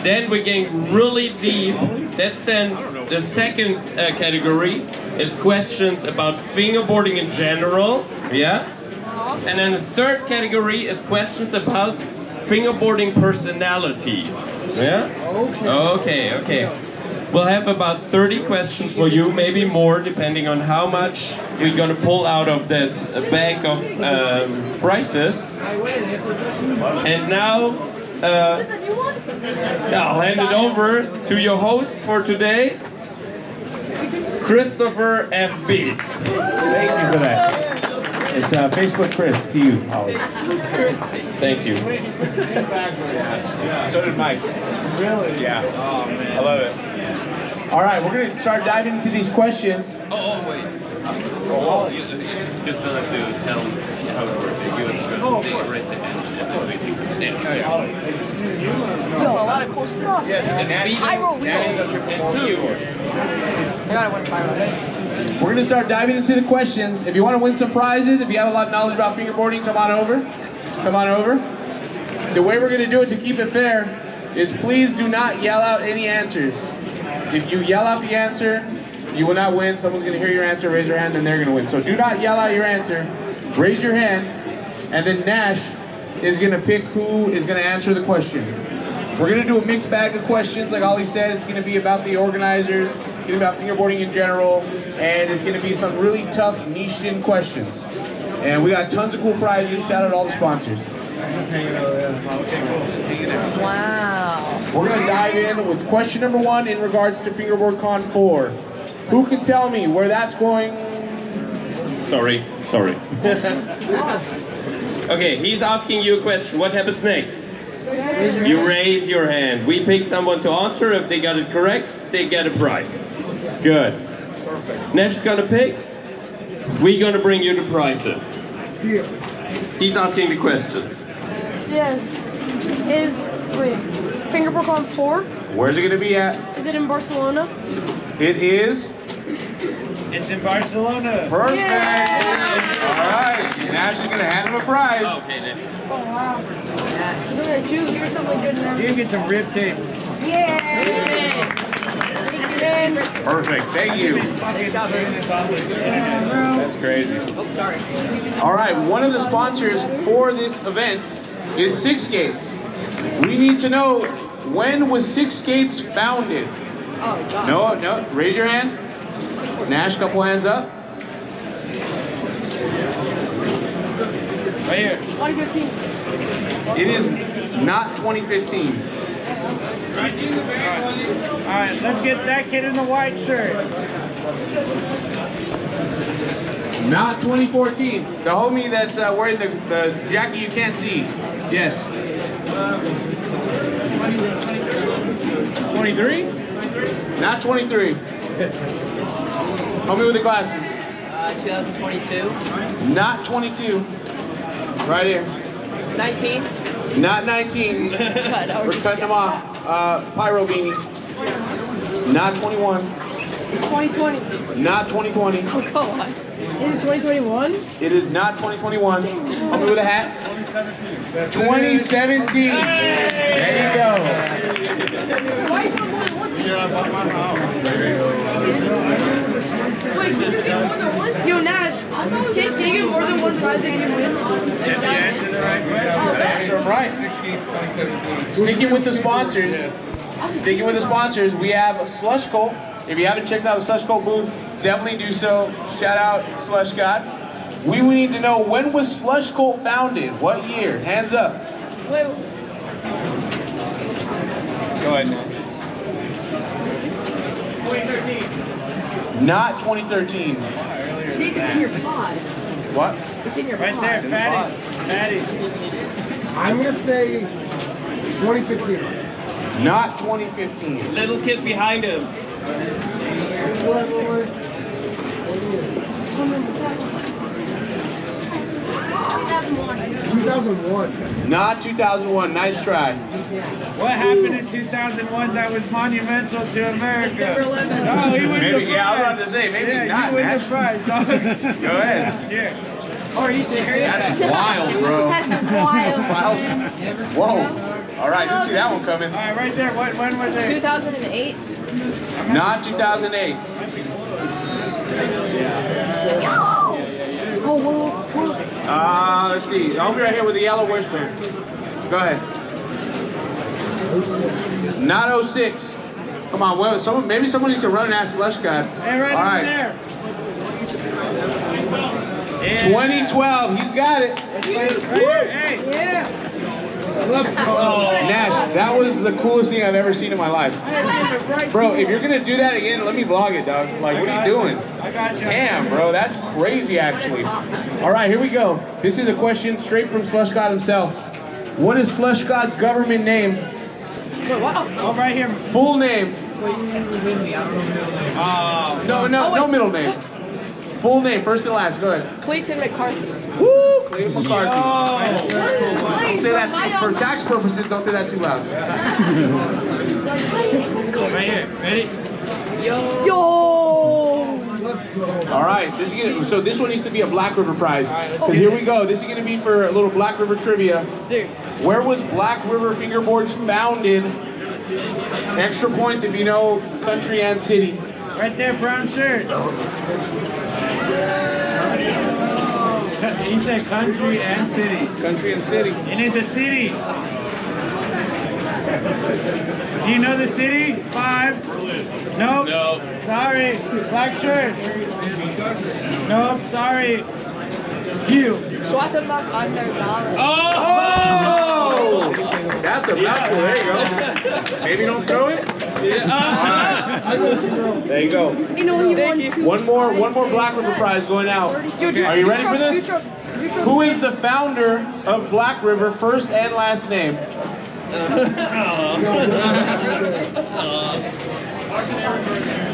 Speaker 2: then we're getting really deep. That's then the second category is questions about fingerboarding in general. Yeah. And then the third category is questions about fingerboarding personalities. Yeah? Okay. We'll have about 30 questions for you, maybe more, depending on how much we're gonna pull out of that bag of prizes. And now, I'll hand it over to your host for today, Christopher FB.
Speaker 3: Thank you for that. It's Facebook Chris to you, Holly.
Speaker 2: Thank you.
Speaker 3: So did Mike. Really? Yeah. Oh man, I love it. All right, we're gonna start diving into these questions.
Speaker 2: Oh wait. You just don't have to tell how it works. You just raise the hand.
Speaker 10: Yo, a lot of cool stuff.
Speaker 3: Yes,
Speaker 10: Pyro wheels. I gotta win pyro.
Speaker 3: We're gonna start diving into the questions. If you want to win some prizes, if you have a lot of knowledge about fingerboarding, come on over. Come on over. The way we're gonna do it to keep it fair is please do not yell out any answers. If you yell out the answer, you will not win. Someone's gonna hear your answer, raise your hand, and they're gonna win. So do not yell out your answer. Raise your hand, and then Nash is gonna pick who is gonna answer the question. We're gonna do a mixed bag of questions, like Ollie said. It's gonna be about the organizers, it's gonna be about fingerboarding in general, and it's gonna be some really tough, niched-in questions. And we got tons of cool prizes. Shout out to all the sponsors.
Speaker 10: Wow.
Speaker 3: We're gonna dive in with question number 1 in regards to Fingerboard Con 4. Who can tell me where that's going?
Speaker 2: Sorry. Okay, he's asking you a question. What happens next? You raise your hand. We pick someone to answer. If they got it correct, they get a prize. Good. Perfect. Nash is gonna pick. We're gonna bring you the prizes.
Speaker 9: Deal.
Speaker 2: He's asking the questions.
Speaker 10: Yes. Wait, Fingerboard Con 4?
Speaker 3: Where's it gonna be at?
Speaker 10: Is it in Barcelona?
Speaker 3: It is.
Speaker 11: It's in Barcelona.
Speaker 3: Perfect.
Speaker 10: Yeah.
Speaker 3: All right. Nash is gonna hand him a prize.
Speaker 2: Okay, Nash.
Speaker 10: Oh wow. Yeah. I'm gonna choose. Here's something good now.
Speaker 11: You get some rib tape.
Speaker 10: Yeah.
Speaker 3: Perfect. Thank you. That's crazy.
Speaker 10: Oh, sorry.
Speaker 3: All right. One of the sponsors for this event is Six Gates. We need to know, when was Six Gates founded?
Speaker 10: Oh god.
Speaker 3: No. Raise your hand. Nash, couple hands up.
Speaker 11: Right here.
Speaker 10: 2015.
Speaker 3: It is not 2015.
Speaker 11: All right, let's get that kid in the white shirt.
Speaker 3: Not 2014. The homie that's wearing the jacket you can't see. Yes.
Speaker 11: 23?
Speaker 3: Not 23. Homie with the glasses.
Speaker 8: 2022.
Speaker 3: Not 22. Right here.
Speaker 10: 19.
Speaker 3: Not 19. We're cutting them off. Pyro beanie. Not 21.
Speaker 10: 2020.
Speaker 3: Not 2020.
Speaker 10: Oh god. Is it 2021?
Speaker 3: It is not 2021. Homie with a hat. 2017. There you go.
Speaker 10: Why is it more than one?
Speaker 6: Yeah, I bought my house.
Speaker 10: Wait, can you get more than one? Yo, Nash, can you get more than one prize that you win?
Speaker 3: That's right. Sticking with the sponsors. Sticking with the sponsors, we have Slush Colt. If you haven't checked out the Slush Colt booth, definitely do so. Shout out Slush God. We need to know, when was Slush Colt founded? What year? Hands up.
Speaker 10: Wait.
Speaker 3: Go ahead, man. 2013. Not 2013.
Speaker 10: See, it's in your pod.
Speaker 3: What?
Speaker 10: It's in your
Speaker 11: Right
Speaker 10: pod.
Speaker 11: there, Fatty.
Speaker 9: I'm gonna say 2015.
Speaker 3: Not 2015.
Speaker 2: Little kid behind him.
Speaker 9: 2001.
Speaker 3: Not 2001. Nice try.
Speaker 11: What happened in 2001 that was monumental to America? No, he won
Speaker 3: Maybe,
Speaker 11: the prize.
Speaker 3: yeah, I was about to say, maybe
Speaker 11: yeah,
Speaker 3: not,
Speaker 11: you win
Speaker 3: Nash.
Speaker 11: the prize, dog.
Speaker 3: Go ahead.
Speaker 11: Yeah. Oh, are you serious?
Speaker 1: That's wild, bro.
Speaker 10: That's wild.
Speaker 1: Whoa. All right, didn't see that one coming.
Speaker 11: All right, right there. When was it?
Speaker 10: 2008.
Speaker 1: Not 2008. Let's see. I'll be right here with the yellow whisper. Go ahead. Not 06. Come on, well, maybe someone needs to run and ask Slush God.
Speaker 11: Hey, right
Speaker 1: All
Speaker 11: over
Speaker 1: right.
Speaker 11: there.
Speaker 1: 2012. He's got it.
Speaker 11: Right here. Hey. Yeah. Let's go.
Speaker 1: Nash, that was the coolest thing I've ever seen in my life. Bro, if you're gonna do that again, let me vlog it, dog. Like, what are you doing?
Speaker 11: I got you.
Speaker 1: Damn, bro, that's crazy, actually. All right, here we go. This is a question straight from Slush God himself. What is Slush God's government name?
Speaker 10: Wait, what?
Speaker 11: Oh, right here.
Speaker 1: Full name. No middle name. Full name, first and last. Go ahead.
Speaker 10: Clayton McCarthy.
Speaker 1: Woo, Clayton McCarthy. Don't say that for tax purposes. Don't say that too loud.
Speaker 11: Right here. Ready?
Speaker 10: Yo!
Speaker 1: All right, so this one needs to be a Black River prize. Because here we go. This is going to be for a little Black River trivia.
Speaker 10: Dude.
Speaker 1: Where was Black River Fingerboards founded? Extra points if you know country and city.
Speaker 11: Right there, brown shirt. He said country and city.
Speaker 1: Country and city.
Speaker 11: You need the city. Do you know the city? 5. Nope. No. Sorry. Black shirt. Nope. Sorry. You.
Speaker 10: Schwarzenbach under Zara.
Speaker 1: Oh! That's a mouthful. There you go. Maybe don't throw it. There you go.
Speaker 10: You know you won.
Speaker 1: One more Black River prize going out. Are you ready for this? Who is the founder of Black River, first and last name?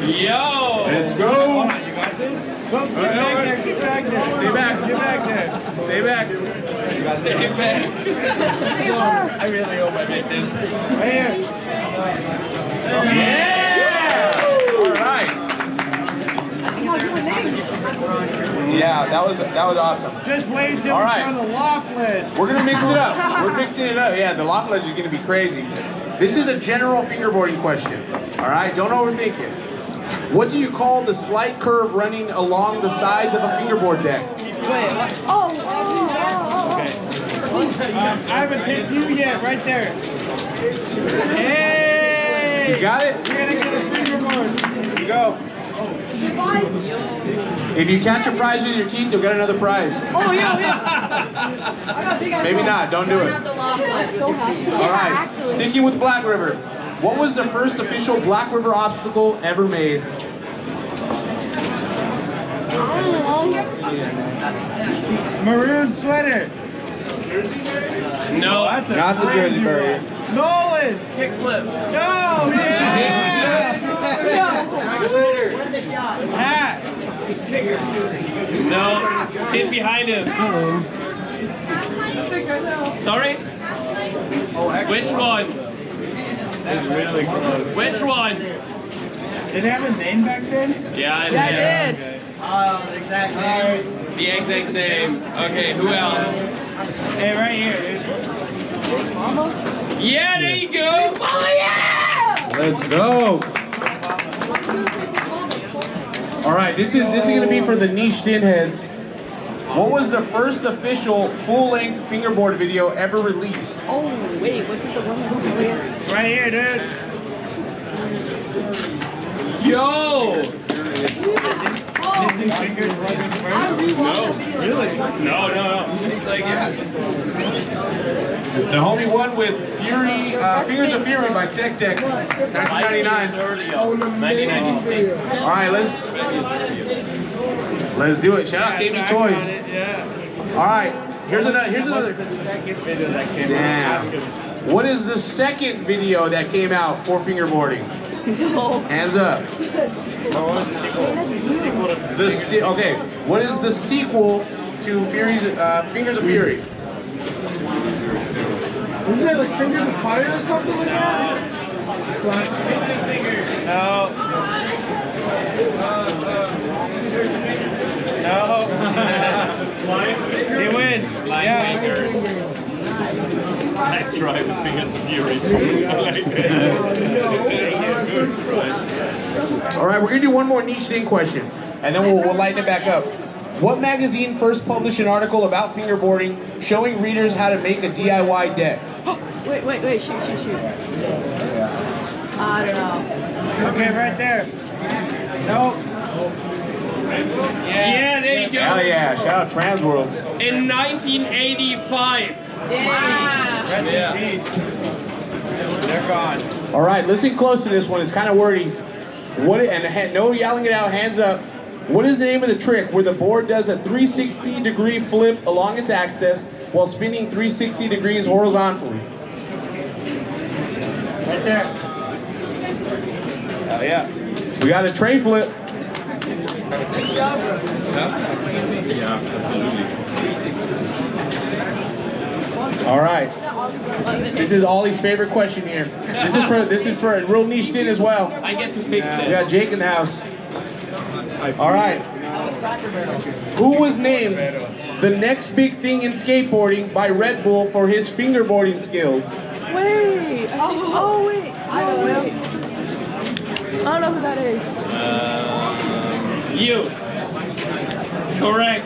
Speaker 2: Yo!
Speaker 1: Let's go!
Speaker 11: You got this? Go, get back there, get back there.
Speaker 1: Stay back.
Speaker 11: Get back there.
Speaker 1: Stay back.
Speaker 2: Stay back. I really hope I make this.
Speaker 11: Right here.
Speaker 1: Yeah! All right. Yeah, that was awesome.
Speaker 11: Just wait till
Speaker 1: All
Speaker 11: we
Speaker 1: right.
Speaker 11: throw the Laughlin.
Speaker 1: We're gonna mix it up. We're mixing it up. Yeah, the lock ledge is gonna be crazy. This is a general fingerboarding question. All right, don't overthink it. What do you call the slight curve running along the sides of a fingerboard deck?
Speaker 10: Wait, what? Oh,
Speaker 11: Okay. I haven't picked you yet, right there. Hey!
Speaker 1: You got it?
Speaker 11: You're gonna get a fingerboard.
Speaker 1: Here you go. If you catch a prize with your teeth, you'll get another prize.
Speaker 10: Oh, yeah. I got big eyes.
Speaker 1: Maybe not, don't do it.
Speaker 10: I'm so happy.
Speaker 1: All right, sticking with Black River. What was the first official Black River obstacle ever made?
Speaker 11: Maroon sweater.
Speaker 2: No.
Speaker 11: That's a
Speaker 1: Not the
Speaker 11: crazy
Speaker 1: Jersey barrier.
Speaker 11: one. Nolan. Kickflip. No. Yeah.
Speaker 8: Where's the shot?
Speaker 11: Hat.
Speaker 2: No. Get behind him. Sorry? Which one?
Speaker 11: That's really close.
Speaker 2: Which one?
Speaker 11: Did it have a name back then?
Speaker 2: Yeah, it
Speaker 10: Yeah,
Speaker 2: did.
Speaker 10: I did.
Speaker 8: Exact name.
Speaker 2: The exact name. Okay, who else?
Speaker 11: Hey, right here, dude.
Speaker 2: Yeah, there you go.
Speaker 10: Oh, yeah!
Speaker 1: Let's go. All right, this is going to be for the niche skinheads. What was the first official full-length fingerboard video ever released?
Speaker 10: Oh, wait, wasn't the one with Julius?
Speaker 11: Right here, dude.
Speaker 2: Yo!
Speaker 11: Disney fingers rubbing first?
Speaker 2: No.
Speaker 11: Really?
Speaker 2: No. It's like, yeah.
Speaker 1: The homie won with Fury, Fingers of Fury by Tech Tech, 1999.
Speaker 2: 1996.
Speaker 1: All right, let's do it. Shout out KB Toys.
Speaker 11: Yeah.
Speaker 1: All right, here's another.
Speaker 11: The second video that came
Speaker 1: Damn.
Speaker 11: out.
Speaker 1: What is the second video that came out for fingerboarding?
Speaker 10: No.
Speaker 1: Hands up.
Speaker 11: What was the sequel? The sequel to
Speaker 1: Okay, what is the sequel to Fury's Fingers of Fury?
Speaker 9: Isn't it like Fingers of Fire or something like that?
Speaker 11: No. No.
Speaker 2: fingers. Nice try with fingers of fury.
Speaker 3: All right, we're gonna do one more niched in question, and then we'll lighten it back up. What magazine first published an article about fingerboarding showing readers how to make a DIY deck?
Speaker 10: Wait, shoot. I don't know.
Speaker 11: Okay, right there. Nope.
Speaker 2: Yeah, there you go.
Speaker 3: Hell yeah, shout out Transworld.
Speaker 2: In 1985.
Speaker 11: Rest in peace. They're gone.
Speaker 3: All right, listen close to this one, it's kind of wordy. No yelling it out, hands up. What is the name of the trick where the board does a 360-degree flip along its axis while spinning 360 degrees horizontally?
Speaker 11: Right there.
Speaker 3: Hell yeah. We got a tray flip.
Speaker 2: Yeah, absolutely.
Speaker 3: All right. This is Ollie's favorite question here. This is for a real niche in as well.
Speaker 2: I get to pick
Speaker 3: We got Jake in the house. All right. Who was named the next big thing in skateboarding by Red Bull for his fingerboarding skills?
Speaker 10: Wait. Oh wait. I don't know who that is.
Speaker 2: You. Correct.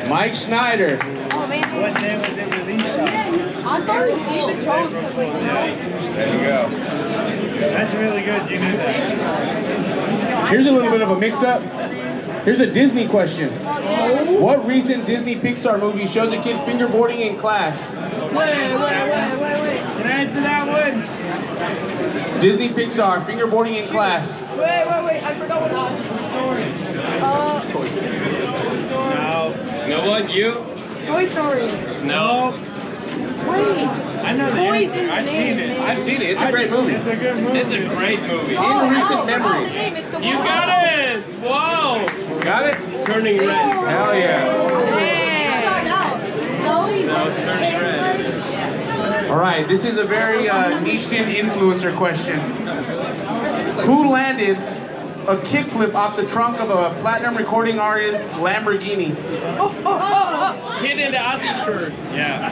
Speaker 3: Mike Schneider.
Speaker 10: Oh man.
Speaker 11: What name was it released on?
Speaker 10: I thought it was David Jones.
Speaker 3: There you go.
Speaker 11: That's really good. You knew that.
Speaker 3: Here's a little bit of a mix-up. Here's a Disney question. What recent Disney Pixar movie shows a kid fingerboarding in class?
Speaker 10: Wait.
Speaker 11: Can I answer that one?
Speaker 3: Disney Pixar, fingerboarding in class.
Speaker 10: Wait. I forgot what it was.
Speaker 11: No.
Speaker 2: You know what? You?
Speaker 10: Toy Story.
Speaker 2: No.
Speaker 10: Wait.
Speaker 11: I know the
Speaker 10: Toys
Speaker 11: answer.
Speaker 10: in the
Speaker 11: I've
Speaker 10: name,
Speaker 11: seen it.
Speaker 10: man.
Speaker 3: I've seen it. It's a great movie.
Speaker 11: It's a good movie.
Speaker 2: It's a great movie.
Speaker 10: Oh,
Speaker 3: recent
Speaker 10: I
Speaker 3: memory.
Speaker 10: forgot the name. It's the
Speaker 2: You got it! Wow!
Speaker 3: Got it?
Speaker 2: Turning red.
Speaker 3: Hell yeah.
Speaker 2: No, turning red.
Speaker 3: All right, this is a very niched-in influencer question. Who landed a kickflip off the trunk of a platinum recording artist Lamborghini?
Speaker 2: Kid in the Aussie shirt. Yeah.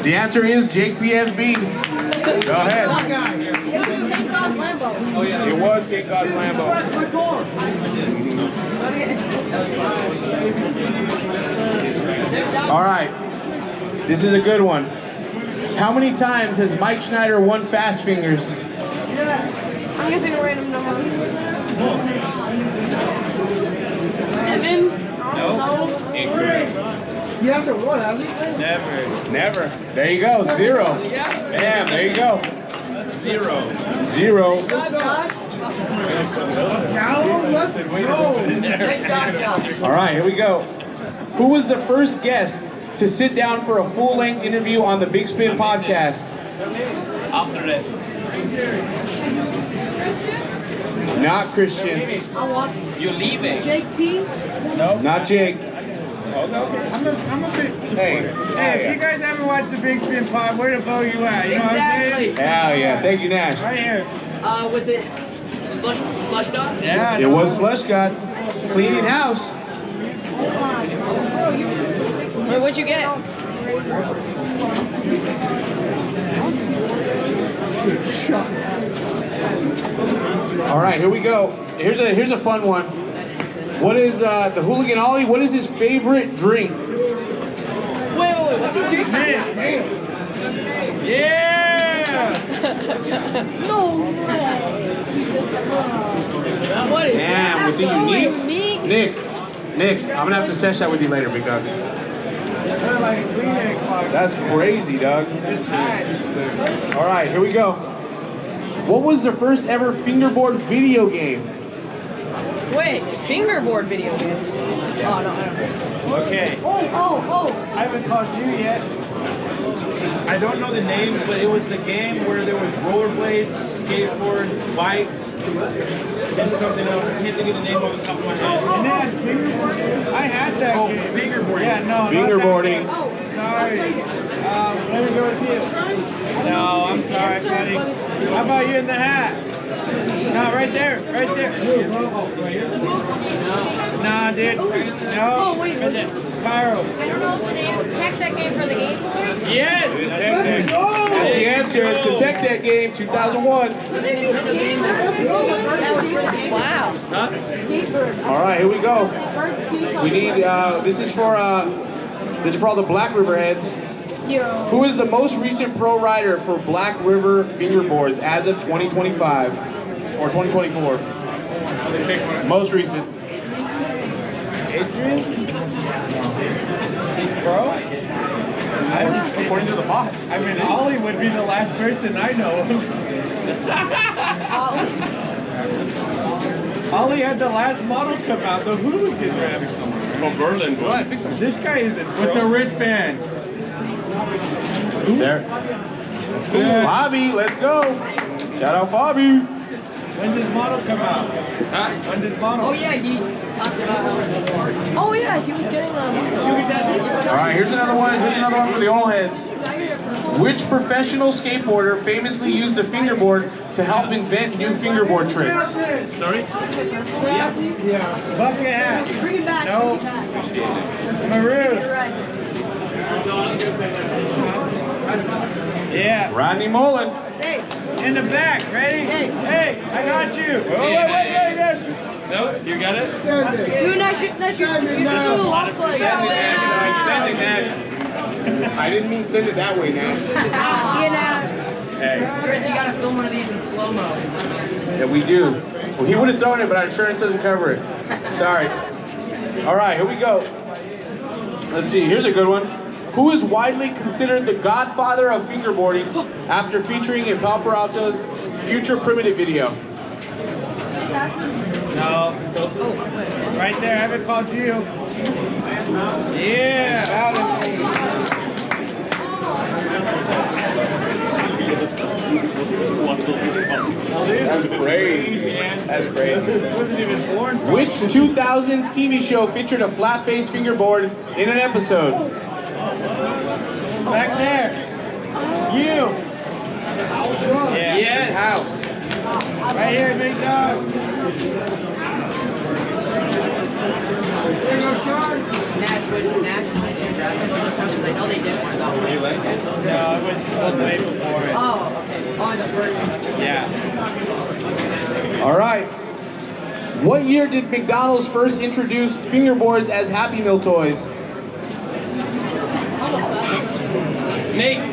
Speaker 3: The answer is Jake PFB. Go ahead.
Speaker 10: Oh yeah.
Speaker 3: It was Take God's Lambo. All right, this is a good one. How many times has Mike Schneider won Fast Fingers?
Speaker 10: I'm guessing a random number. 7? No.
Speaker 11: He hasn't won, has he?
Speaker 3: Never. There you go, 0. Damn, there you go.
Speaker 2: 0.
Speaker 3: 0.
Speaker 11: Let's go.
Speaker 3: All right, here we go. Who was the first guest to sit down for a full-length interview on the Big Spin podcast?
Speaker 2: After that.
Speaker 3: Not Christian.
Speaker 2: You're leaving.
Speaker 10: Jake P?
Speaker 3: Not Jake.
Speaker 11: I'm a big...
Speaker 3: Hey,
Speaker 11: Hey, if you guys ever watch the Big Spin Pod, where the fuck you at? You know what I'm saying?
Speaker 3: hell yeah. Thank you, Nash.
Speaker 11: Right here.
Speaker 8: Was it Slush Dog?
Speaker 11: Yeah.
Speaker 3: It was Slush God. Cleaning house.
Speaker 10: Wait, what'd you get?
Speaker 3: All right, here we go. Here's a fun one. What is the Hooligan Ollie? What is his favorite drink?
Speaker 10: Wait, what's he drinking?
Speaker 11: Yeah!
Speaker 10: No way. What is
Speaker 3: Damn,
Speaker 10: that?
Speaker 3: with the
Speaker 10: Oh,
Speaker 3: unique. Nick, I'm gonna have to sesh that with you later, big dog. That's crazy, dog. All right, here we go. What was the first ever fingerboard video game?
Speaker 10: Wait, fingerboard video game. Oh, no.
Speaker 11: Okay.
Speaker 10: Oh.
Speaker 11: I haven't called you yet. I don't know the name, but it was the game where there was rollerblades, skateboards, bikes, and something else. I can't think of the name off the top of my head. And then fingerboarding? I had that game. Fingerboarding. Yeah, no.
Speaker 3: Fingerboarding.
Speaker 11: Sorry. Let me go with you. No, I'm sorry, buddy. How about you in the hat? No, right there. Nah, dude. No.
Speaker 10: Oh, wait.
Speaker 11: Right there. Cairo.
Speaker 10: I don't know if the name is Tech Deck game for the Game Boy.
Speaker 11: Yes!
Speaker 3: That's the answer. It's the Tech Deck game, 2001.
Speaker 10: Wow.
Speaker 3: All right, here we go. We need. This is for all the Black River heads. Who is the most recent pro rider for Black River fingerboards as of 2025 or 2024? Most recent.
Speaker 11: Adrian? He's pro?
Speaker 3: According to the boss.
Speaker 11: I mean, Ollie would be the last person I know of. Ollie had the last model come out, the hooligan rabbit.
Speaker 2: From Berlin.
Speaker 3: Right, big time.
Speaker 11: This guy isn't with the wristband.
Speaker 3: There. Bobby, let's go. Shout out Bobby.
Speaker 11: When does model come out? Huh? When does model?
Speaker 8: Oh yeah, he talked about how it's
Speaker 10: Oh yeah, he was getting
Speaker 3: All right, here's another one. Here's another one for the all heads. Which professional skateboarder famously used a fingerboard to help invent new fingerboard tricks?
Speaker 2: Sorry?
Speaker 11: Yeah. Bucket hat.
Speaker 10: Bring it back.
Speaker 11: No. Maroon. Yeah.
Speaker 3: Rodney Mullen.
Speaker 10: Hey.
Speaker 11: In the back. Ready? Hey, I got you. Wait.
Speaker 2: No, you got it?
Speaker 10: You should do the lock play.
Speaker 11: Standing Nash.
Speaker 3: I didn't mean send it that way, Nash. Hey.
Speaker 8: Chris, you gotta film one of these in slow-mo.
Speaker 3: Yeah, we do. Well, he would have thrown it, but our insurance doesn't cover it. Sorry. All right, here we go. Let's see, here's a good one. Who is widely considered the godfather of fingerboarding after featuring in Pal Peralta's Future Primitive video?
Speaker 11: No. Right there, I haven't called you. Yeah.
Speaker 3: That's crazy. That's crazy.
Speaker 11: Wasn't even born.
Speaker 3: Which 2000s TV show featured a flat-faced fingerboard in an episode?
Speaker 11: Back there. You. Yeah.
Speaker 3: Yes. House.
Speaker 11: Right here, big dog. There you go, Sean.
Speaker 8: Nash, did you draft it? Because I know they did one though.
Speaker 11: You like it? No, it was way before it.
Speaker 8: Oh, okay. Oh, the first one.
Speaker 11: Yeah.
Speaker 3: All right. What year did McDonald's first introduce fingerboards as Happy Meal toys?
Speaker 2: Nate.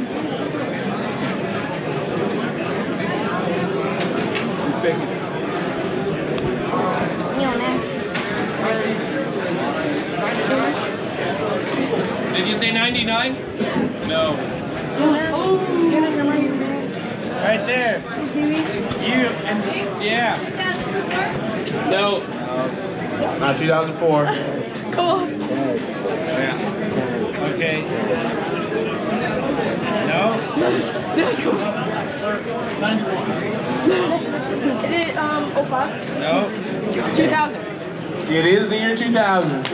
Speaker 2: Did you say 99? No.
Speaker 11: Right there. You and yeah.
Speaker 2: No.
Speaker 3: Not 2004.
Speaker 10: Cool.
Speaker 11: Okay. No.
Speaker 10: That's cool. Is it 05?
Speaker 11: No.
Speaker 10: 2000.
Speaker 3: It is the year 2000.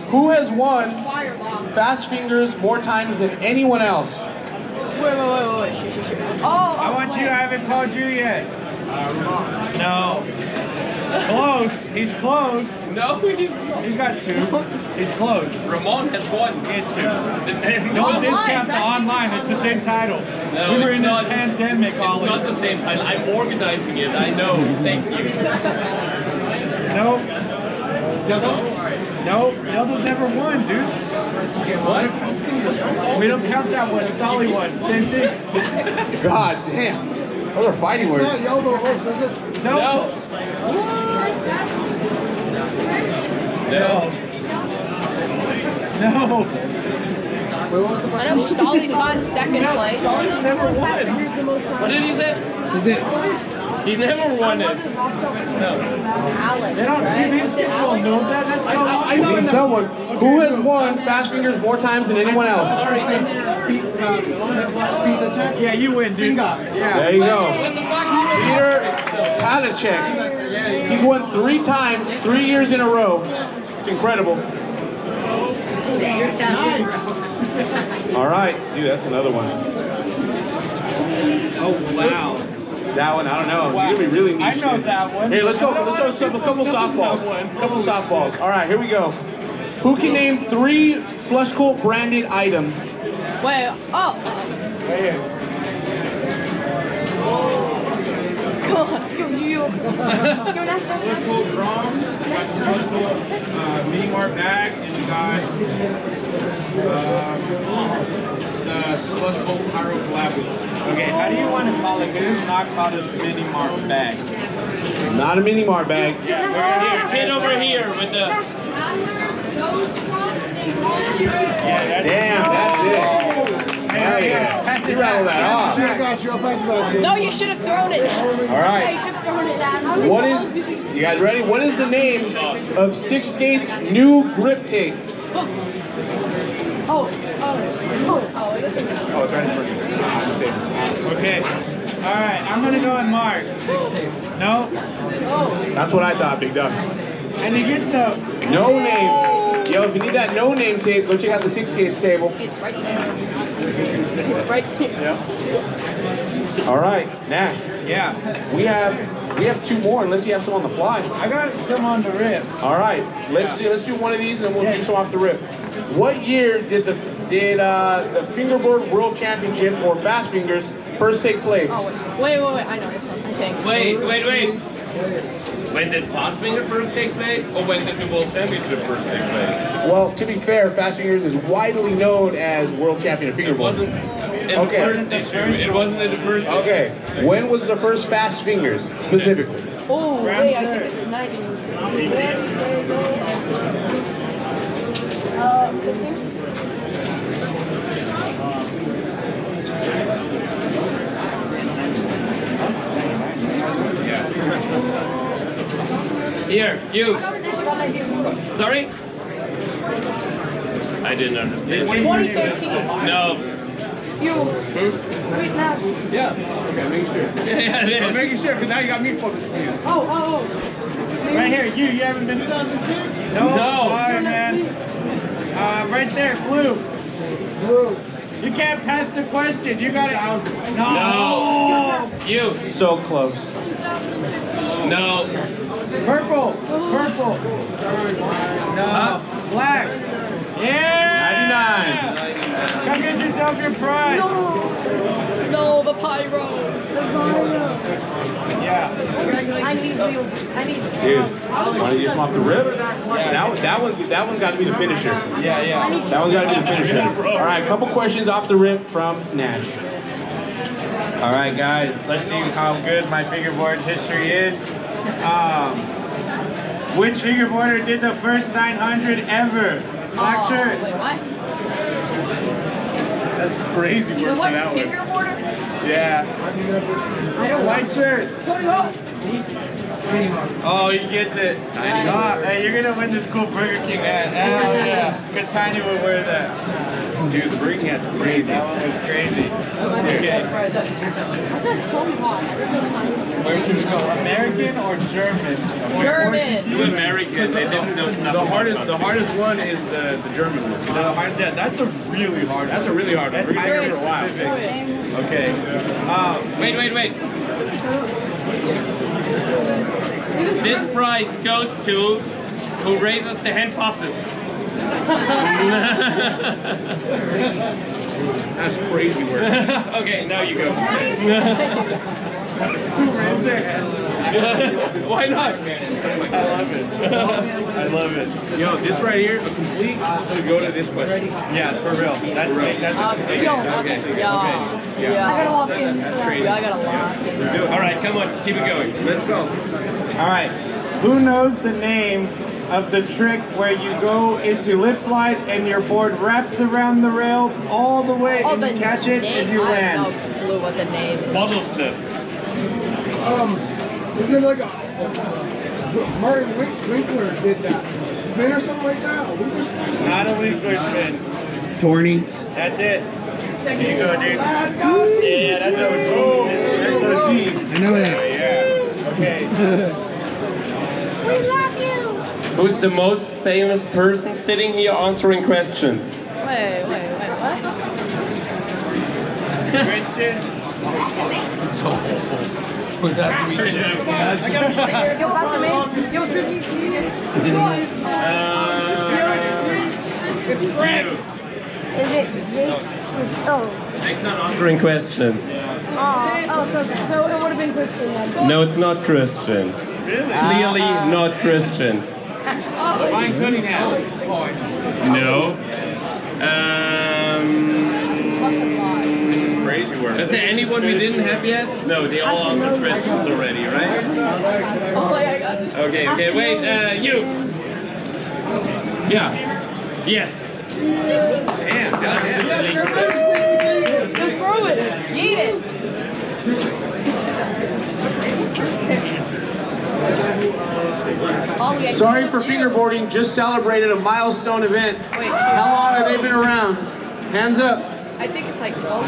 Speaker 3: Who has won Fast Fingers more times than anyone else?
Speaker 10: Wait.
Speaker 11: I want you. I haven't called you yet. No. Close. He's close.
Speaker 2: No, he's not.
Speaker 11: He's got two. He's close.
Speaker 2: Ramon has one.
Speaker 11: He has two. Don't discount the online. It's the same title.
Speaker 2: No,
Speaker 11: we were
Speaker 2: it's
Speaker 11: in
Speaker 2: not.
Speaker 11: the pandemic.
Speaker 2: It's not the same title. I'm organizing it. I know. Thank you.
Speaker 11: Nope. Nope. Yellow never won, dude.
Speaker 2: What?
Speaker 11: We don't count that one. Stolly won. Same thing.
Speaker 3: God damn. Those are fighting words.
Speaker 9: Not Yellow Hooks, is it?
Speaker 11: No. No.
Speaker 10: I know Stolly's got second place.
Speaker 11: Stolly never won.
Speaker 2: What did he say? He never won it.
Speaker 10: Alex,
Speaker 11: They don't.
Speaker 10: right?
Speaker 11: These
Speaker 10: Was it
Speaker 11: people don't
Speaker 10: Alex?
Speaker 11: know that. That's so.
Speaker 3: I know someone. Who has won Fast Fingers more times than anyone else?
Speaker 11: Yeah, you win, dude. Yeah.
Speaker 3: There you go. Peter Patacek. He's won 3 times, 3 years in a row. It's incredible. All right, dude, that's another one.
Speaker 11: Oh wow.
Speaker 3: That one, I don't know. You're gonna be really niche.
Speaker 11: I know that one.
Speaker 3: Here, let's go. Let's go. A couple softballs. Couple softballs. All right, here we go. Who can name 3 Slush Cult branded items?
Speaker 10: Wait, oh.
Speaker 3: Right here.
Speaker 10: Go on, you.
Speaker 11: Slush Cult drum, you got the Slush Cult mini mart bag, and you got the Slush Cult Pyro Flat Wheels. Okay, how do you want to call it? This is not called a mini mart bag.
Speaker 3: Not a mini mart bag.
Speaker 2: Yeah, we're here. Kid over here with the.
Speaker 3: Damn, that's it. Hell yeah. You rattle that off.
Speaker 9: I got you. I'll pass it back to you.
Speaker 10: No, you should have thrown it.
Speaker 3: All right.
Speaker 10: Yeah, you should have thrown it at
Speaker 3: What is, you guys ready? What is the name of Six Skates' new grip tape?
Speaker 10: Oh, it doesn't matter.
Speaker 3: Oh, it's right in front of you.
Speaker 11: Okay. All right, I'm gonna go with Mark. No.
Speaker 3: That's what I thought, Big Duck.
Speaker 11: And you get the
Speaker 3: No name. Yo, if you need that no name tape, go check out the Six Skates table.
Speaker 10: It's right there. It's right there.
Speaker 3: All right, Nash.
Speaker 11: yeah.
Speaker 3: We have 2 more, unless you have some on the fly.
Speaker 11: I got some on the rip.
Speaker 3: All right, let's do one of these, and then we'll do some off the rip. What year did the Fingerboard World Championships or Fast Fingers first take place?
Speaker 10: Oh, wait. I know this one, I think.
Speaker 2: Wait. When did Fast Finger first take place, or when did the World Championship first take place?
Speaker 3: Well, to be fair, Fast Fingers is widely known as world champion of fingerboard.
Speaker 2: It wasn't in the first issue.
Speaker 3: Okay, when was the first Fast Fingers specifically?
Speaker 10: Oh, wait, I think it's 90. 15?
Speaker 2: Here, you. Sorry? I didn't understand.
Speaker 10: 2013.
Speaker 2: No.
Speaker 10: You. Wait, now.
Speaker 3: Yeah. Okay, making sure.
Speaker 2: Yeah, it
Speaker 3: I'm
Speaker 2: is.
Speaker 3: making sure, because now you got me focused for you.
Speaker 10: Oh.
Speaker 11: Right here, you haven't been 2006? No. Sorry, man. Right there, blue. You can't pass the question. You got it.
Speaker 2: No. You.
Speaker 3: So close.
Speaker 2: No.
Speaker 11: Purple. No. Black. Yeah.
Speaker 3: 99.
Speaker 11: Come get yourself your prize.
Speaker 10: No, the pyro.
Speaker 11: Yeah.
Speaker 10: I need you.
Speaker 3: Dude, want to use some off the rip? That one's got to be the finisher.
Speaker 11: Yeah.
Speaker 3: That one's got to be the finisher. All right, a couple questions off the rip from Nash.
Speaker 11: All right, guys. Let's see how good my fingerboard history is. Which fingerboarder did the first 900 ever? Black shirt.
Speaker 10: Wait, what?
Speaker 3: That's crazy work for
Speaker 10: What
Speaker 3: that one.
Speaker 10: fingerboarder?
Speaker 3: Yeah.
Speaker 10: I don't
Speaker 11: White shirt.
Speaker 10: Tony Hawk.
Speaker 11: Oh, he gets it. Tiny. Hey, you're gonna win this cool Burger King hat. Hell yeah. Because Tiny would wear that.
Speaker 3: Dude, the Burger King hat's crazy.
Speaker 11: That one was crazy. Okay.
Speaker 10: I said Tony Hawk. I didn't know Tony.
Speaker 11: Where should we go? American or German?
Speaker 10: German.
Speaker 2: You American, they didn't know nothing.
Speaker 3: The hardest one is the German one.
Speaker 11: Yeah, that's a really hard.
Speaker 3: That's a really hard one.
Speaker 11: That's
Speaker 3: We're here for a while.
Speaker 11: Okay.
Speaker 2: Wait. This prize goes to who raises the hand fastest.
Speaker 3: That's crazy work.
Speaker 2: Okay, now you go. Why not?
Speaker 11: I love it.
Speaker 3: Yo, this right here, a complete, to go to this question.
Speaker 11: Yeah, for real. That's
Speaker 10: Yeah. I gotta lock in.
Speaker 3: That's crazy.
Speaker 10: Yeah, I gotta lock in.
Speaker 3: Let's do it.
Speaker 2: All right, come on, keep it going.
Speaker 3: Let's go.
Speaker 11: All right. Who knows the name of the trick where you go into lip slide and your board wraps around the rail all the way and you catch it and you land?
Speaker 10: I have no clue what the name is.
Speaker 2: Bubble flip.
Speaker 9: Is it like a Martin Winkler did that spin or something like that? A Winkler spin or something?
Speaker 11: Not a Winkler spin.
Speaker 9: Tourney.
Speaker 11: That's it. Here you go, dude.
Speaker 9: Let's go.
Speaker 11: Yeah, that's OG. That's OG.
Speaker 9: I know that.
Speaker 11: Yeah. Okay.
Speaker 10: We love you.
Speaker 2: Who's the most famous person sitting here answering questions?
Speaker 10: Wait, what?
Speaker 11: Christian.
Speaker 2: That's me.
Speaker 10: Yo, pásame. Yo, Tricky.
Speaker 2: It's you.
Speaker 10: Is it? Oh.
Speaker 2: Thanks for answering questions.
Speaker 10: So it would have been Christian then.
Speaker 2: No, it's not Christian. Clearly not Christian.
Speaker 11: Fine tuning now.
Speaker 2: No.
Speaker 11: This is crazy work.
Speaker 2: Is there anyone we didn't have yet? No, they all answered questions already, right?
Speaker 10: Oh, I got this.
Speaker 2: Okay, wait, you. Yeah. Yes. Damn,
Speaker 10: Just throw it. Eat it.
Speaker 3: Sorry for fingerboarding, just celebrated a milestone event.
Speaker 10: Wait.
Speaker 3: How long have they been around? Hands up.
Speaker 10: I think it's like 12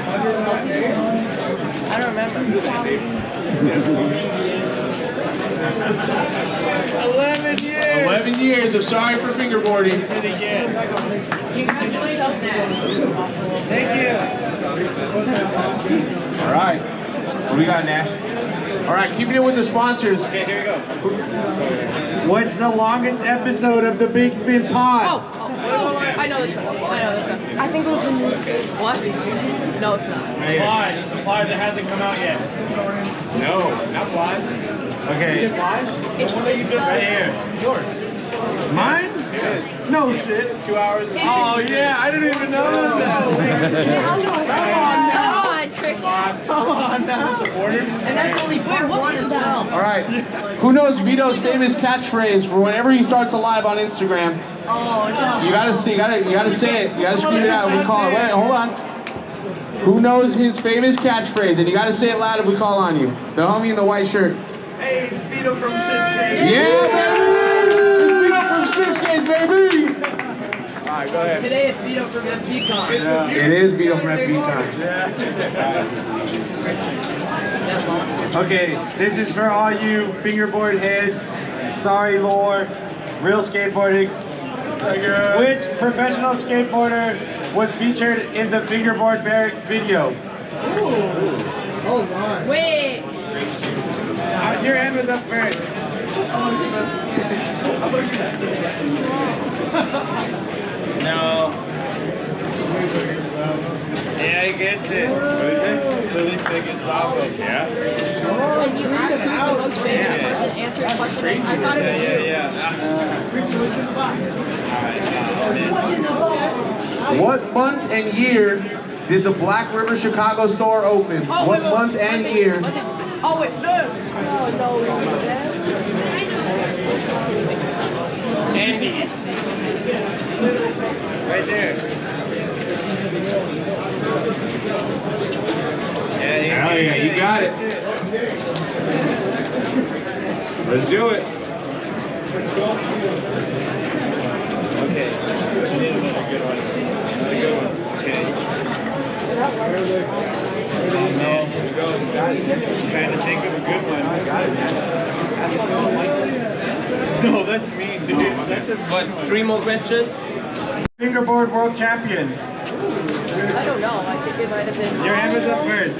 Speaker 10: years. I don't remember.
Speaker 3: 11 years. 11 years of sorry for fingerboarding.
Speaker 11: Thank you.
Speaker 3: All right. What do we got, Nash? All right, keeping it with the sponsors.
Speaker 11: Okay, here we go. What's the longest episode of the Big Spin Pod?
Speaker 10: Wait. I know this one. I think it was in what? No, it's not.
Speaker 11: Flies. The Flies that hasn't come out yet. No, not Flies. Okay.
Speaker 10: It's
Speaker 11: One that you just right here. Yours. Mine? Yes. No shit. It's 2 hours.
Speaker 3: Oh, yeah, I didn't even know that.
Speaker 10: Come on, Trish.
Speaker 3: Come on now.
Speaker 11: Supporter.
Speaker 8: And that's only part one as well.
Speaker 3: All right. Who knows Vito's famous catchphrase for whenever he starts a live on Instagram?
Speaker 10: Oh, no.
Speaker 3: You gotta say it. You gotta scream it out. We call it. Wait, hold on. Who knows his famous catchphrase? And you gotta say it loud if we call on you. The homie in the white shirt.
Speaker 11: Hey, it's Vito from Six.
Speaker 3: Yeah, baby! It's Vito from 6 Gauge, baby! All right, go ahead.
Speaker 8: Today it's Vito from FTCon.
Speaker 3: It is Vito from FTCon.
Speaker 11: Okay, this is for all you fingerboard heads. Sorry, lore. Real skateboarding. Which professional skateboarder was featured in the Fingerboard Barracks video?
Speaker 10: Wait.
Speaker 11: Your hand was up first. No. Yeah, he gets it. What is it? Lily Figgins Taco. Yeah.
Speaker 10: When you asked who's the most famous person answered the question, I thought it was you.
Speaker 3: What month and year did the Black River Chicago store open? What month and year?
Speaker 10: Oh, wait, no.
Speaker 11: Andy. Right there.
Speaker 3: Yeah, you got it. Let's do it.
Speaker 11: Okay. Good one. Okay. No. Trying to think of a good one. I got it, man. No, that's mean, dude. That's a
Speaker 2: What, 3 more questions?
Speaker 11: Fingerboard World Champion.
Speaker 10: I don't know. I think it might have been.
Speaker 11: Your hand was up first.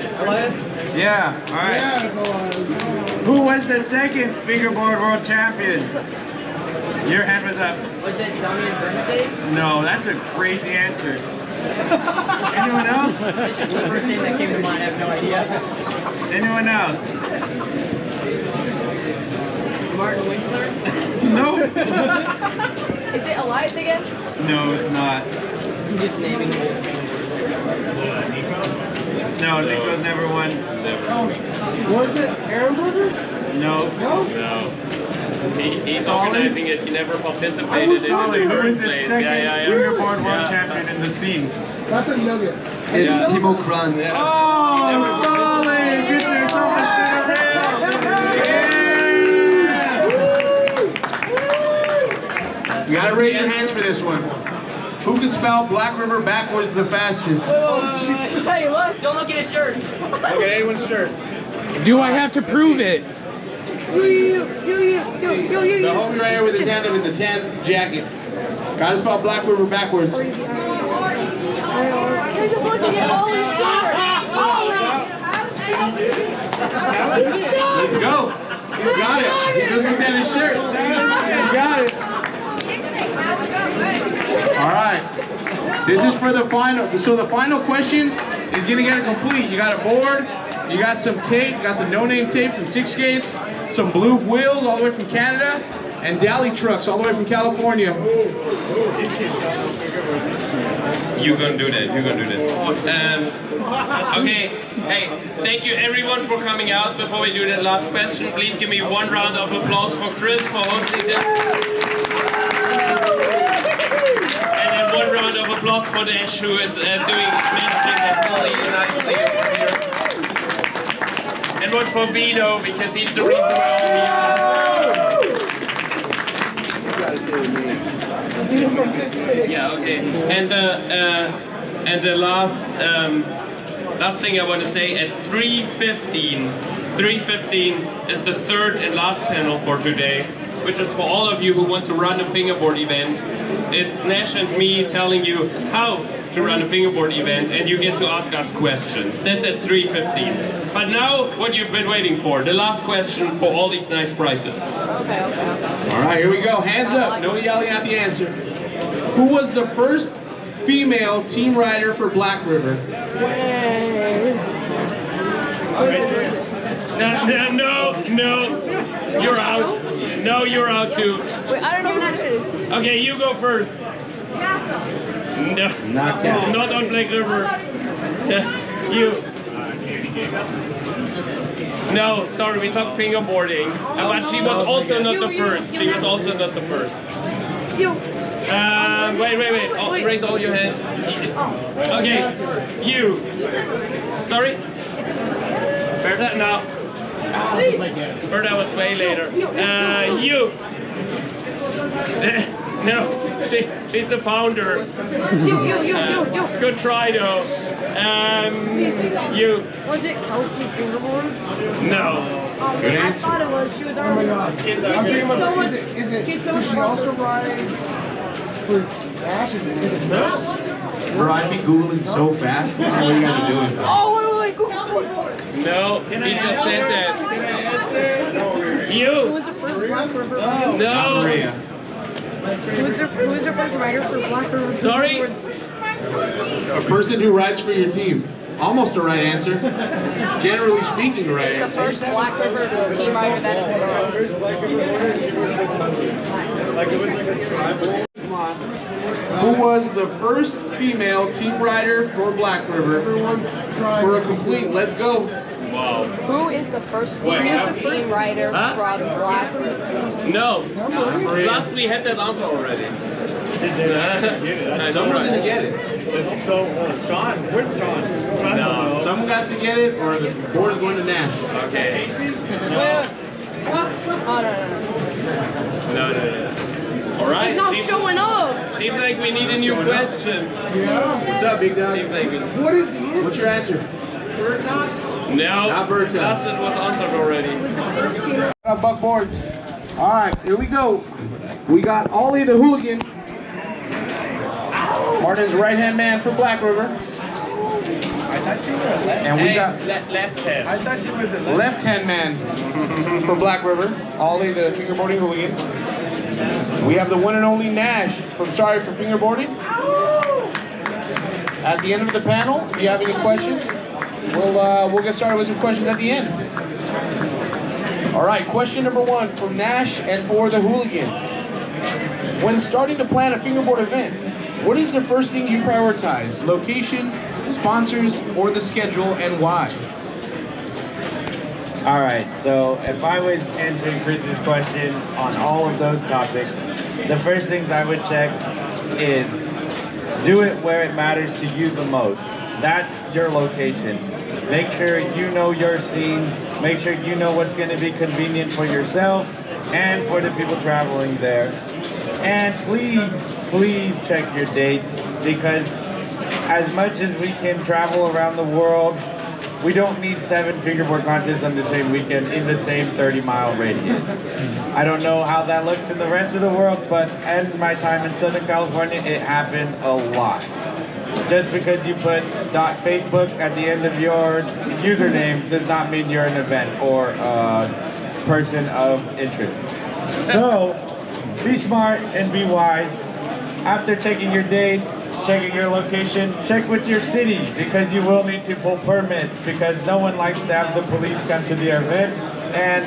Speaker 11: Yeah, alright. Who was the second Fingerboard World Champion? Your hand was up.
Speaker 8: Was it Damian Bernadette?
Speaker 11: No, that's a crazy answer. Anyone else?
Speaker 8: It's just the first name that came to mind. I have no idea.
Speaker 11: Anyone else?
Speaker 8: Martin Winkler?
Speaker 11: No.
Speaker 10: Is it Elias again?
Speaker 11: No, it's not.
Speaker 8: I'm just naming them.
Speaker 11: No, Nico's never won.
Speaker 9: Was it Aaron Burger?
Speaker 11: No.
Speaker 2: No. He's organizing it. He never participated in the
Speaker 11: Who was
Speaker 2: first
Speaker 11: the
Speaker 2: place.
Speaker 11: second Fingerboard World Champion in the scene?
Speaker 9: That's a nugget.
Speaker 5: It's Timo Kranz.
Speaker 11: Oh, Stalin! Gets yourself a
Speaker 3: You gotta raise your hands for this one. Who can spell Black River backwards the fastest?
Speaker 10: Hey, look.
Speaker 8: Don't look at his shirt.
Speaker 11: Look at anyone's shirt.
Speaker 12: Do I have to prove it?
Speaker 10: You.
Speaker 3: The homie right here with his hand up in the tan jacket. Gotta spell Black River backwards.
Speaker 10: You're just looking at all his shirt.
Speaker 3: He's got it. He just looked at his shirt. He's got it. All right. This is for the final. So the final question is gonna get it complete. You got a board. You got some tape. You got the no-name tape from 6 Skates. Some blue wheels all the way from Canada. And Dally trucks all the way from California.
Speaker 2: You're gonna do that. You're gonna do that. Okay. Hey, thank you everyone for coming out. Before we do that last question, please give me one round of applause for Chris for hosting this. And then one round of applause for Dash, who is managing that really nicely over here. And one for Vito, because he's the reason why I'm here. Yeah, okay. And the last thing I want to say, at 3:15 is the third and last panel for today, which is for all of you who want to run a fingerboard event. It's Nash and me telling you how to run a fingerboard event, and you get to ask us questions. That's at 3:15. But now, what you've been waiting for, the last question for all these nice prizes.
Speaker 10: Okay.
Speaker 3: All right, here we go. Hands up. No yelling at the answer. Who was the first female team rider for Black River?
Speaker 2: No. You're out. No, you're out too.
Speaker 10: Wait, I don't know who that is.
Speaker 2: Okay, you go first. No. Not on Black River. You. No, sorry, we talked fingerboarding. But she was also not the first. She was also not the first. Wait. Oh, raise all your hands. Okay, you. Sorry? Berta? No. Berta was way later. You. No, she's the founder. Good try though. You.
Speaker 10: Was it Kelsey Fingerboard?
Speaker 2: No.
Speaker 3: Good
Speaker 10: I
Speaker 3: answer.
Speaker 10: thought it was. She was already.
Speaker 13: Is it? Does she also ride for Ash? Is it Nurse?
Speaker 3: Bro, I'd be Googling so fast. I don't know what you guys are doing.
Speaker 10: Oh, wait, Google.
Speaker 2: No, he just said that. You.
Speaker 10: Who was the first Black River?
Speaker 2: No.
Speaker 3: Maria.
Speaker 10: Who was your first rider for Black River?
Speaker 2: Sorry?
Speaker 3: A person who rides for your team. Almost the right answer. Generally speaking, the right
Speaker 10: It's the
Speaker 3: answer.
Speaker 10: first Black River team rider that is a girl.
Speaker 3: Who was the first female team rider for Black River? For a complete, let's go.
Speaker 2: Wow.
Speaker 10: Who is the first female team rider from Black River?
Speaker 2: No. Plus we had that answer already. I don't
Speaker 3: Someone's gonna get it.
Speaker 11: It's so John. Where's John?
Speaker 2: No.
Speaker 3: Someone got to get it, or the board is going to Nash.
Speaker 2: Okay.
Speaker 10: Oh, no.
Speaker 2: No. All right.
Speaker 10: He's not showing up.
Speaker 2: Seems like we need a new question.
Speaker 3: What's up, big dog?
Speaker 2: Seems like we...
Speaker 13: What is the
Speaker 3: What's your answer?
Speaker 2: No.
Speaker 3: Not Berta.
Speaker 2: Dustin was answered already.
Speaker 3: Buck boards. All right, here we go. We got Ollie the Hooligan. Martin's right-hand man for Black River. And we got
Speaker 2: left hand.
Speaker 13: I thought you were the
Speaker 3: left-hand man for Black River. Ollie the fingerboarding hooligan. We have the one and only Nash from Sorry for Fingerboarding. At the end of the panel, if you have any questions, we'll get started with some questions at the end. All right, question number 1 from Nash and for the hooligan. When starting to plan a fingerboard event, what is the first thing you prioritize? Location, sponsors, or the schedule, and why?
Speaker 14: All right, so if I was answering Chris's question on all of those topics, the first things I would check is do it where it matters to you the most. That's your location. Make sure you know your scene. Make sure you know what's going to be convenient for yourself and for the people traveling there. And please check your dates, because as much as we can travel around the world, we don't need 7 fingerboard contests on the same weekend in the same 30-mile radius. I don't know how that looks in the rest of the world, but in my time in Southern California, it happened a lot. Just because you put .facebook at the end of your username does not mean you're an event or person of interest. So, be smart and be wise. After checking your date, checking your location, check with your city, because you will need to pull permits, because no one likes to have the police come to the event. And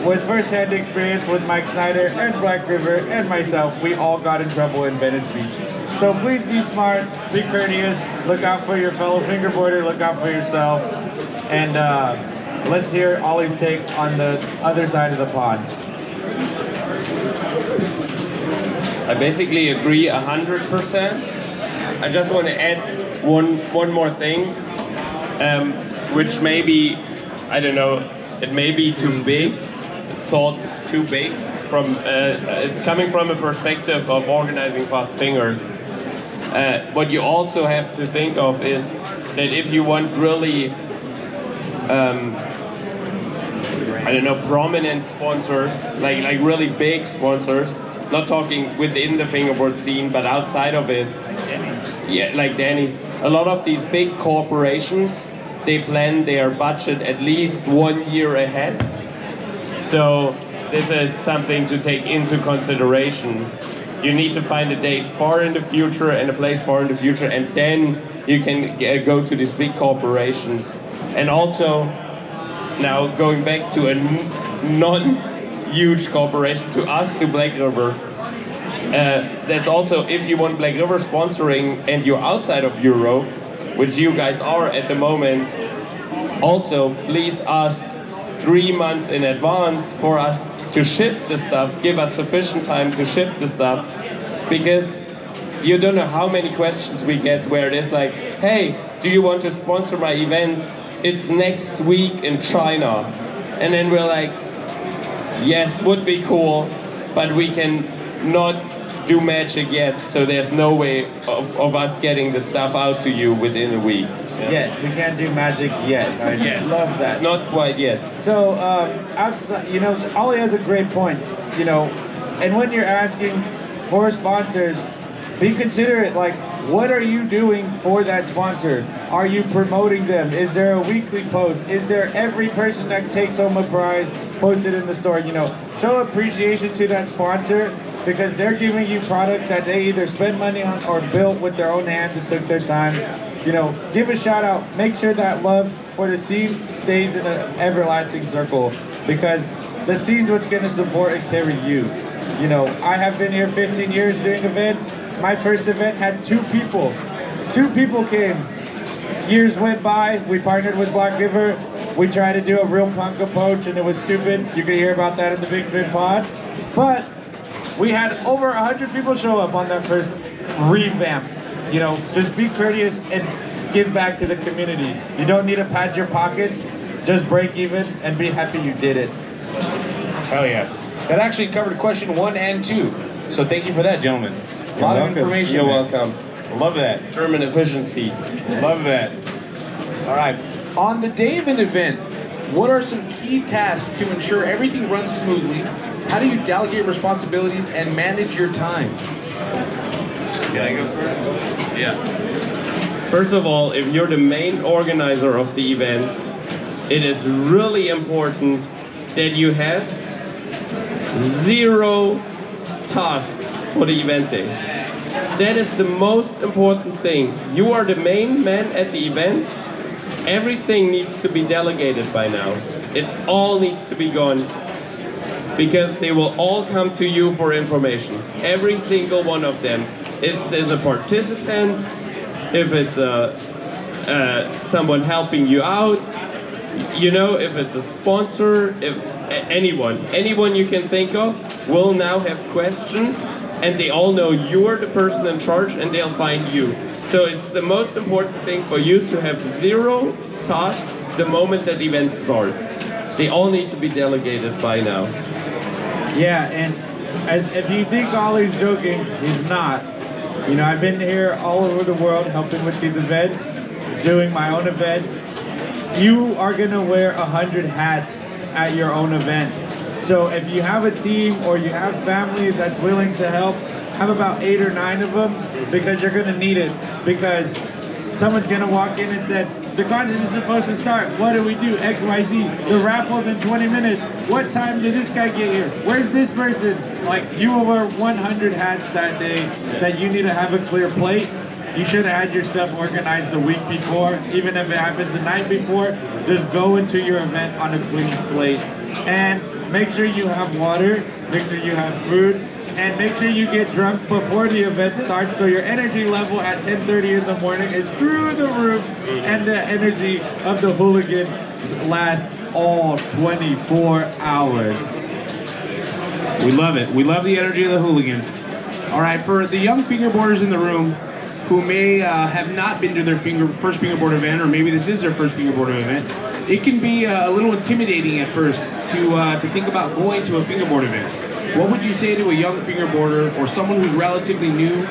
Speaker 14: with first-hand experience with Mike Schneider and Black River and myself, we all got in trouble in Venice Beach. So please be smart, be courteous, look out for your fellow fingerboarder, look out for yourself, and let's hear Ollie's take on the other side of the pond.
Speaker 2: I basically agree 100%. I just want to add one more thing, which maybe, I don't know, it may be too big, thought too big. It's coming from a perspective of organizing fast fingers. What you also have to think of is that if you want really, I don't know, prominent sponsors, like really big sponsors, not talking within the fingerboard scene, but outside of it, yeah, like Danny's, a lot of these big corporations, they plan their budget at least 1 year ahead. So this is something to take into consideration. You need to find a date far in the future and a place far in the future, and then you can go to these big corporations. And also, now going back to a non-huge corporation, to us, to Black River, that's also, if you want Black River sponsoring and you're outside of Europe, which you guys are at the moment, also please ask 3 months in advance for us to ship the stuff. Give us sufficient time to ship the stuff, because you don't know how many questions we get where it is like, hey, do you want to sponsor my event? It's next week in China. And then we're like, yes, would be cool, but we can not do magic yet, so there's no way of us getting the stuff out to you within a week.
Speaker 14: Yeah, we can't do magic yet. I love that.
Speaker 2: Not quite yet.
Speaker 14: So, outside, you know, Ollie has a great point, you know, and when you're asking for sponsors, be considerate, like, what are you doing for that sponsor? Are you promoting them? Is there a weekly post? Is there every person that takes home a prize posted in the store? You know, show appreciation to that sponsor, because they're giving you product that they either spend money on or built with their own hands and took their time. You know, give a shout out. Make sure that love for the scene stays in an everlasting circle, because the scene's what's going to support and carry you. You know, I have been here 15 years doing events. My first event had 2 people. 2 people came. Years went by. We partnered with Black River. We tried to do a real punk approach, and it was stupid. You can hear about that in the Big Spin Pod. But we had over 100 people show up on that first revamp. You know, just be courteous and give back to the community. You don't need to pad your pockets. Just break even and be happy you did it.
Speaker 3: Hell yeah. That actually covered question 1 and 2. So thank you for that, gentlemen. A lot of information.
Speaker 2: You're welcome.
Speaker 3: Love that.
Speaker 2: German efficiency.
Speaker 3: Love that. All right. On the day of an event, what are some key tasks to ensure everything runs smoothly? How do you delegate responsibilities and manage your time?
Speaker 2: Can I go first? Yeah. First of all, if you're the main organizer of the event, it is really important that you have 0 tasks for the event day. That is the most important thing. You are the main man at the event. Everything needs to be delegated by now. It all needs to be gone, because they will all come to you for information. Every single one of them. It's as a participant, if it's someone helping you out, you know, if it's a sponsor, if anyone you can think of will now have questions, and they all know you're the person in charge, and they'll find you. So it's the most important thing for you to have 0 tasks the moment that event starts. They all need to be delegated by now.
Speaker 14: Yeah, and if you think Ollie's joking, he's not. You know, I've been here all over the world helping with these events, doing my own events. You are gonna wear 100 hats at your own event. So if you have a team or you have family that's willing to help, have about 8 or 9 of them, because you're gonna need it. Because someone's gonna walk in and say, the contest is supposed to start. What do we do? X, Y, Z. The raffle's in 20 minutes. What time did this guy get here? Where's this person? Like, you will wear 100 hats that day that you need to have a clear plate. You should have had your stuff organized the week before. Even if it happens the night before, just go into your event on a clean slate. And make sure you have water, make sure you have food, and make sure you get drunk before the event starts so your energy level at 10:30 in the morning is through the roof and the energy of the hooligans lasts all 24 hours.
Speaker 3: We love it. We love the energy of the hooligan. All right, for the young fingerboarders in the room who may have not been to their first fingerboard event, or maybe this is their first fingerboard event, it can be a little intimidating at first to think about going to a fingerboard event. What would you say to a young fingerboarder or someone who's relatively new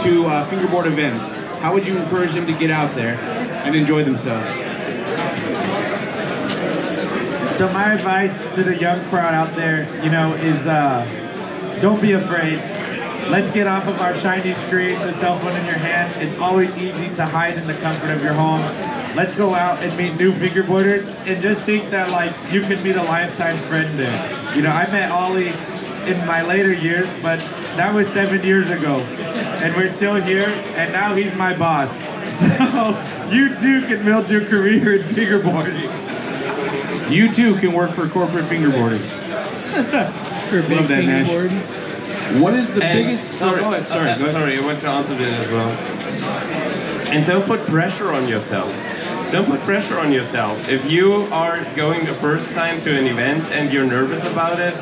Speaker 3: to fingerboard events? How would you encourage them to get out there and enjoy themselves?
Speaker 14: So my advice to the young crowd out there, you know, is don't be afraid. Let's get off of our shiny screen, the cell phone in your hand. It's always easy to hide in the comfort of your home. Let's go out and meet new fingerboarders and just think that, like, you could meet a lifetime friend there. You know, I met Ollie in my later years, but that was 7 years ago. And we're still here, and now he's my boss. So you too can build your career in fingerboarding.
Speaker 3: You too can work for corporate fingerboarding. Love that, Nash. What is the biggest...
Speaker 2: Sorry,
Speaker 3: go ahead. Sorry, go ahead.
Speaker 2: Sorry, I want to answer that as well. And don't put pressure on yourself. Don't put pressure on yourself. If you are going the first time to an event and you're nervous about it,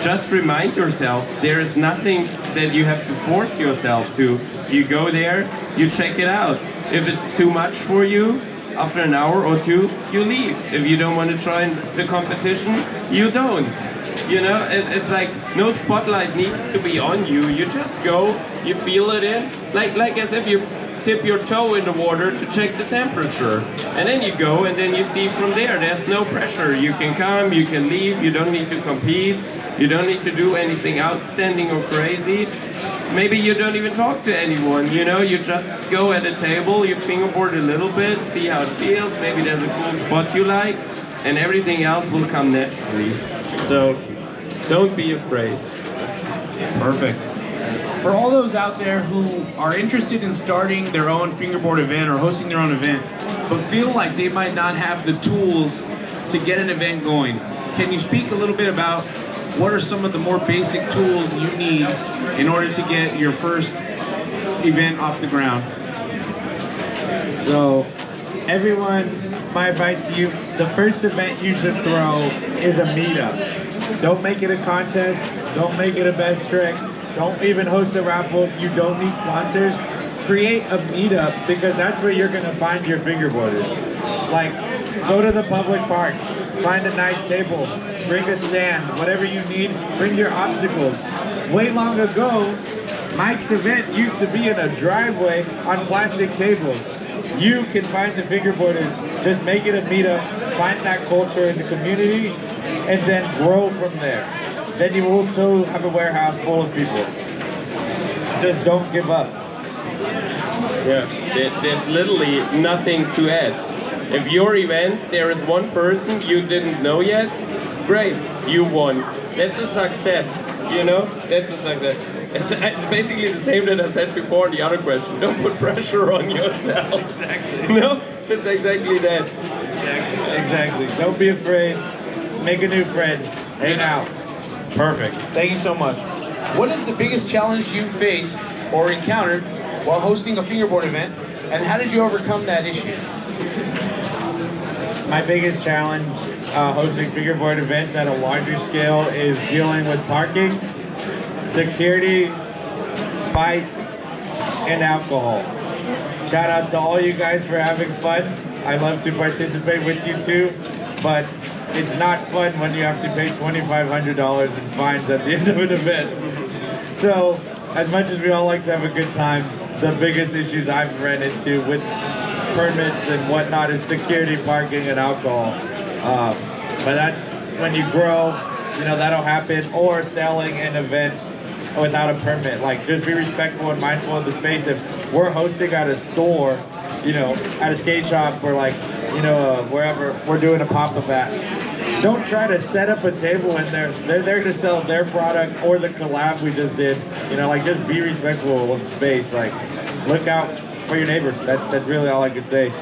Speaker 2: just remind yourself there is nothing that you have to force yourself to. You go there, you check it out. If it's too much for you, after an hour or two, you leave. If you don't want to join the competition, you don't. You know, it's like no spotlight needs to be on you. You just go, you feel it in, like as if you tip your toe in the water to check the temperature. And then you go and then you see from there. There's no pressure. You can come, you can leave, you don't need to compete, you don't need to do anything outstanding or crazy. Maybe you don't even talk to anyone, you know, you just go at a table, you fingerboard a little bit, see how it feels, maybe there's a cool spot you like, and everything else will come naturally. So, don't be afraid.
Speaker 3: Perfect. For all those out there who are interested in starting their own fingerboard event or hosting their own event, but feel like they might not have the tools to get an event going, can you speak a little bit about what are some of the more basic tools you need in order to get your first event off the ground?
Speaker 14: So, everyone, my advice to you, the first event you should throw is a meetup. Don't make it a contest, don't make it a best trick, don't even host a raffle, you don't need sponsors. Create a meetup because that's where you're gonna find your fingerboarders. Like, go to the public park, find a nice table, bring a stand, whatever you need, bring your obstacles. Way long ago, Mike's event used to be in a driveway on plastic tables. You can find the fingerboarders, just make it a meetup, find that culture in the community, and then grow from there. Then you will too have a warehouse full of people. Just don't give up.
Speaker 2: Yeah, there's literally nothing to add. If your event, there is one person you didn't know yet, great, you won. That's a success, you know? That's a success. It's basically the same that I said before in the other question. Don't put pressure on yourself. Exactly. No, it's exactly that.
Speaker 14: Exactly. Don't be afraid. Make a new friend. Hang out.
Speaker 3: Perfect. Thank you so much. What is the biggest challenge you faced or encountered while hosting a fingerboard event, and how did you overcome that issue?
Speaker 14: My biggest challenge hosting fingerboard events at a larger scale is dealing with parking, security, fights, and alcohol. Shout out to all you guys for having fun. I love to participate with you too, but it's not fun when you have to pay $2,500 in fines at the end of an event. So, as much as we all like to have a good time, the biggest issues I've run into with permits and whatnot is security, parking, and alcohol. But that's when you grow, you know, that'll happen, or selling an event without a permit. Like, just be respectful and mindful of the space. If we're hosting at a store you know, at a skate shop or like, you know, wherever we're doing a pop-up at, don't try to set up a table when they're there to sell their product or the collab we just did. You know, like just be respectful of the space. Like, look out for your neighbor. That's really all I could say.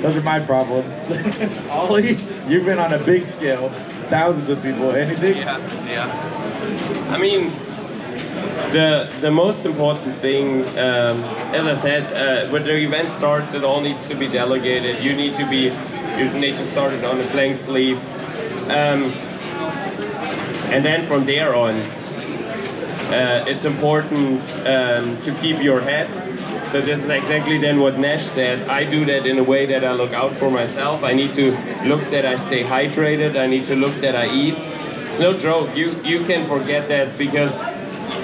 Speaker 14: Those are my problems. Ollie, you've been on a big scale, thousands of people. Anything?
Speaker 2: Yeah. I mean, the most important thing, as I said, when the event starts, it all needs to be delegated. You need to start it on a blank sleeve, and then from there on, it's important to keep your head. So this is exactly then what Nash said. I do that in a way that I look out for myself. I need to look that I stay hydrated. I need to look that I eat. It's no joke. You can forget that because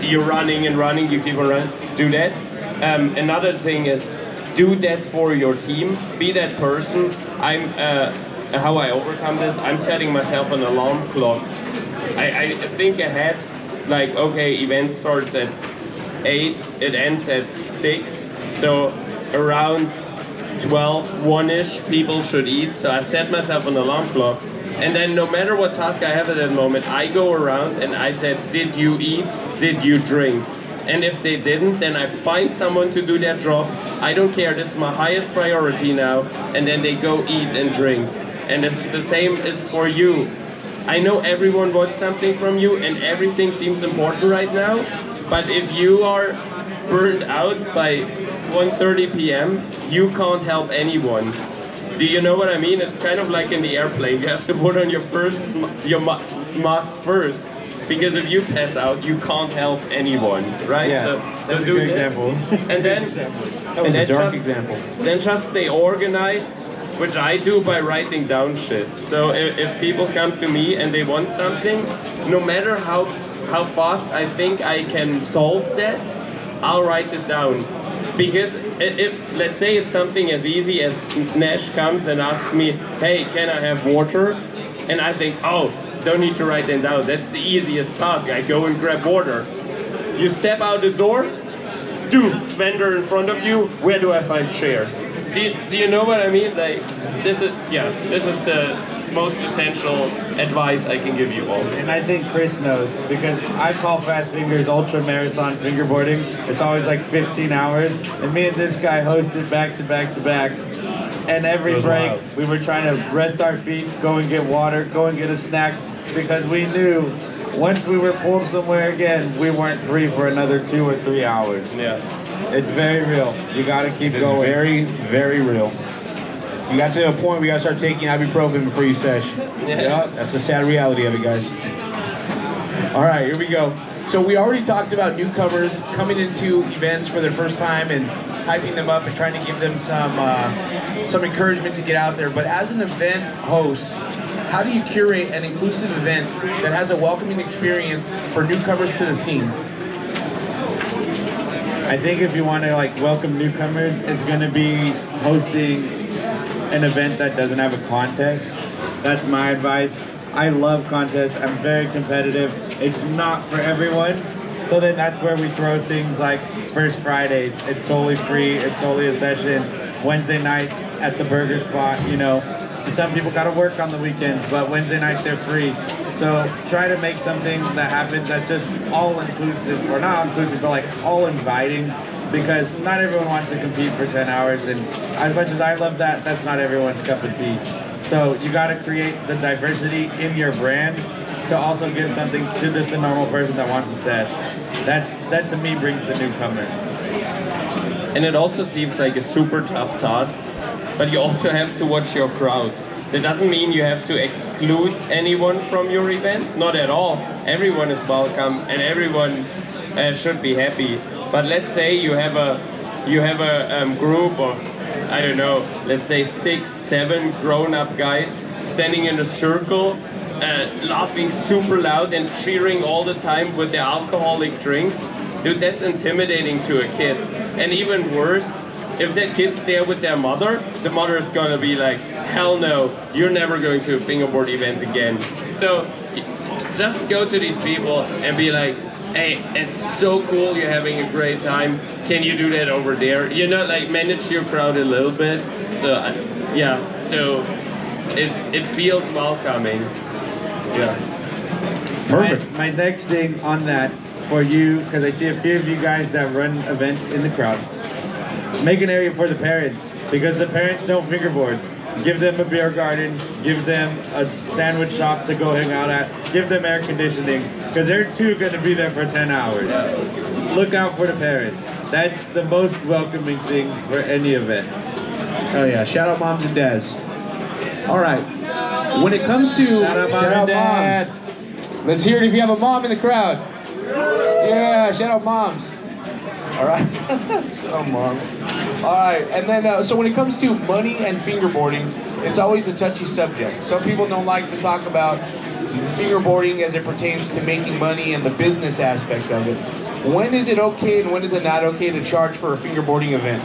Speaker 2: you're running and running. You keep on running. Do that. Another thing is do that for your team. Be that person. How I overcome this. I'm setting myself an alarm clock. I think ahead. Like, okay, event starts at 8. It ends at 6. So around 12, 1-ish, people should eat. So I set myself an alarm clock. And then no matter what task I have at that moment, I go around and I said, did you eat? Did you drink? And if they didn't, then I find someone to do their job. I don't care, this is my highest priority now. And then they go eat and drink. And this is the same as for you. I know everyone wants something from you and everything seems important right now. But if you are burned out by 1:30 p.m., you can't help anyone. Do you know what I mean? It's kind of like in the airplane. You have to put on your mask first, because if you pass out, you can't help anyone, right?
Speaker 14: Yeah,
Speaker 2: so
Speaker 14: that's
Speaker 2: do
Speaker 14: a good
Speaker 2: this.
Speaker 14: example.
Speaker 2: And then,
Speaker 14: That was a dark example.
Speaker 2: Then just stay organized, which I do by writing down shit. So if people come to me and they want something, no matter how fast I think I can solve that, I'll write it down. Because if let's say it's something as easy as Nash comes and asks me, hey, can I have water? And I think, oh, don't need to write them down. That's the easiest task. I go and grab water. You step out the door, vendor in front of you, where do I find chairs? Do you know what I mean? Like, this is the most essential advice I can give you all.
Speaker 14: And I think Chris knows, because I call Fast Fingers ultra marathon fingerboarding. It's always like 15 hours, and me and this guy hosted back to back to back. And every break, we were trying to rest our feet, go and get water, go and get a snack, because we knew once we were pulled somewhere again, we weren't free for another 2 or 3 hours.
Speaker 2: Yeah.
Speaker 14: It's very real. You gotta keep going.
Speaker 15: Very, very real. You got to a point where you gotta start taking ibuprofen before you sesh. Yeah. That's the sad reality of it, guys. All right, here we go. So we already talked about newcomers coming into events for their first time and hyping them up and trying to give them some encouragement to get out there. But as an event host, how do you curate an inclusive event that has a welcoming experience for newcomers to the scene?
Speaker 14: I think if you want to like welcome newcomers, it's going to be hosting an event that doesn't have a contest. That's my advice. I love contests. I'm very competitive. It's not for everyone. So then that's where we throw things like First Fridays. It's totally free. It's totally a session. Wednesday nights at the burger spot, you know. Some people got to work on the weekends, but Wednesday nights they're free. So try to make something that happens that's just all inclusive, or not inclusive, but like all inviting, because not everyone wants to compete for 10 hours. And as much as I love that, that's not everyone's cup of tea. So you got to create the diversity in your brand to also give something to just a normal person that wants to sesh. That to me brings the newcomer.
Speaker 2: And it also seems like a super tough task, but you also have to watch your crowd. That doesn't mean you have to exclude anyone from your event, not at all. Everyone is welcome and everyone should be happy. But let's say you have a group of, I don't know, let's say 6, 7 grown-up guys standing in a circle, laughing super loud and cheering all the time with their alcoholic drinks. Dude, that's intimidating to a kid. And even worse, if that kid's there with their mother, the mother is gonna be like, hell no, you're never going to a fingerboard event again. So just go to these people and be like, hey, it's so cool, you're having a great time. Can you do that over there? You know, like manage your crowd a little bit. So yeah, so it feels welcoming. Yeah.
Speaker 15: Perfect.
Speaker 14: My next thing on that for you, because I see a few of you guys that run events in the crowd, make an area for the parents, because the parents don't fingerboard. Give them a beer garden, give them a sandwich shop to go hang out at, give them air conditioning, because they're too going to be there for 10 hours. Look out for the parents. That's the most welcoming thing for any event.
Speaker 15: Oh yeah, shout out moms and dads. All right, when it comes to shout out moms, let's hear it if you have a mom in the crowd. Yeah, shout out moms. All right, shout out moms. All right, and then so when it comes to money and fingerboarding, it's always a touchy subject. Some people don't like to talk about fingerboarding as it pertains to making money and the business aspect of it. When is it okay and when is it not okay to charge for a fingerboarding event?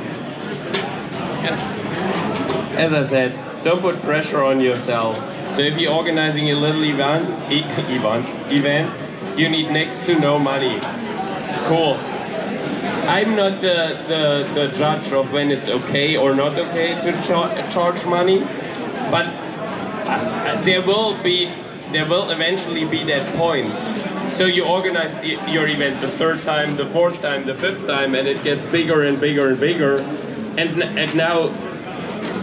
Speaker 2: As I said, don't put pressure on yourself. So if you're organizing a little event, you need next to no money. Cool. I'm not the judge of when it's okay or not okay to charge money, but there will eventually be that point. So you organize your event the third time, the fourth time, the fifth time, and it gets bigger and bigger and bigger. And now,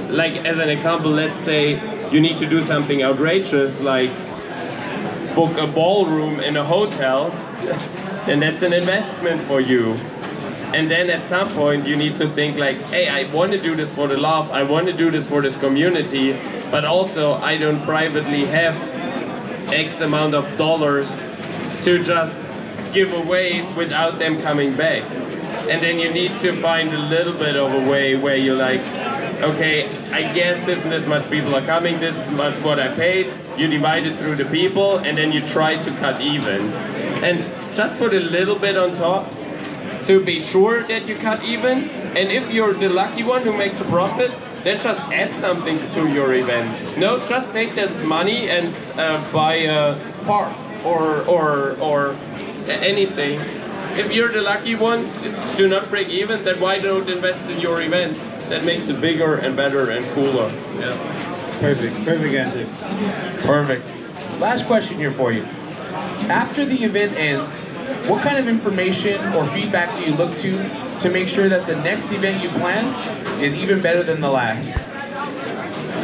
Speaker 2: like as an example, let's say you need to do something outrageous, like book a ballroom in a hotel, then that's an investment for you. And then at some point you need to think like, hey, I want to do this for the love, I want to do this for this community, but also I don't privately have X amount of dollars to just give away without them coming back. And then you need to find a little bit of a way where you're like, okay, I guess this and this much people are coming, this is much what I paid, you divide it through the people, and then you try to cut even. And just put a little bit on top to be sure that you cut even. And if you're the lucky one who makes a profit, then just add something to your event. No, just take that money and buy a park or anything. If you're the lucky one to not break even, then why don't invest in your event? That makes it bigger and better and cooler. Yeah.
Speaker 14: Perfect answer.
Speaker 15: Perfect. Last question here for you. After the event ends, what kind of information or feedback do you look to make sure that the next event you plan is even better than the last?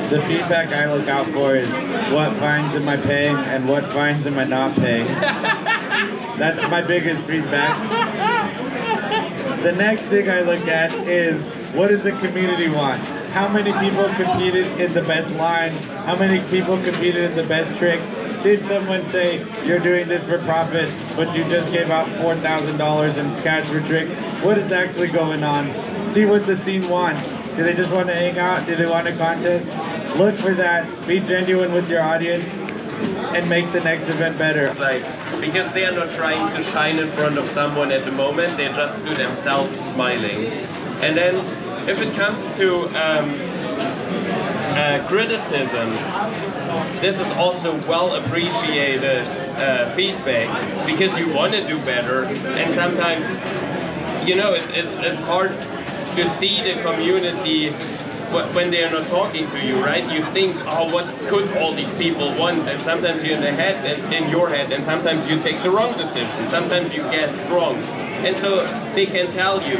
Speaker 14: The feedback I look out for is what fines am I paying and what fines am I not paying. That's my biggest feedback. The next thing I look at is what does the community want? How many people competed in the best line? How many people competed in the best trick? Did someone say, you're doing this for profit, but you just gave out $4,000 in cash for tricks? What is actually going on? See what the scene wants. Do they just want to hang out? Do they want a contest? Look for that. Be genuine with your audience and make the next event better.
Speaker 2: Like, because they are not trying to shine in front of someone at the moment, they just do themselves smiling. And then, if it comes to criticism, this is also well appreciated feedback, because you want to do better, and sometimes, you know, it's hard to see the community when they are not talking to you, right? You think, oh, what could all these people want? And sometimes you're in your head, and sometimes you take the wrong decision. Sometimes you guess wrong. And so they can tell you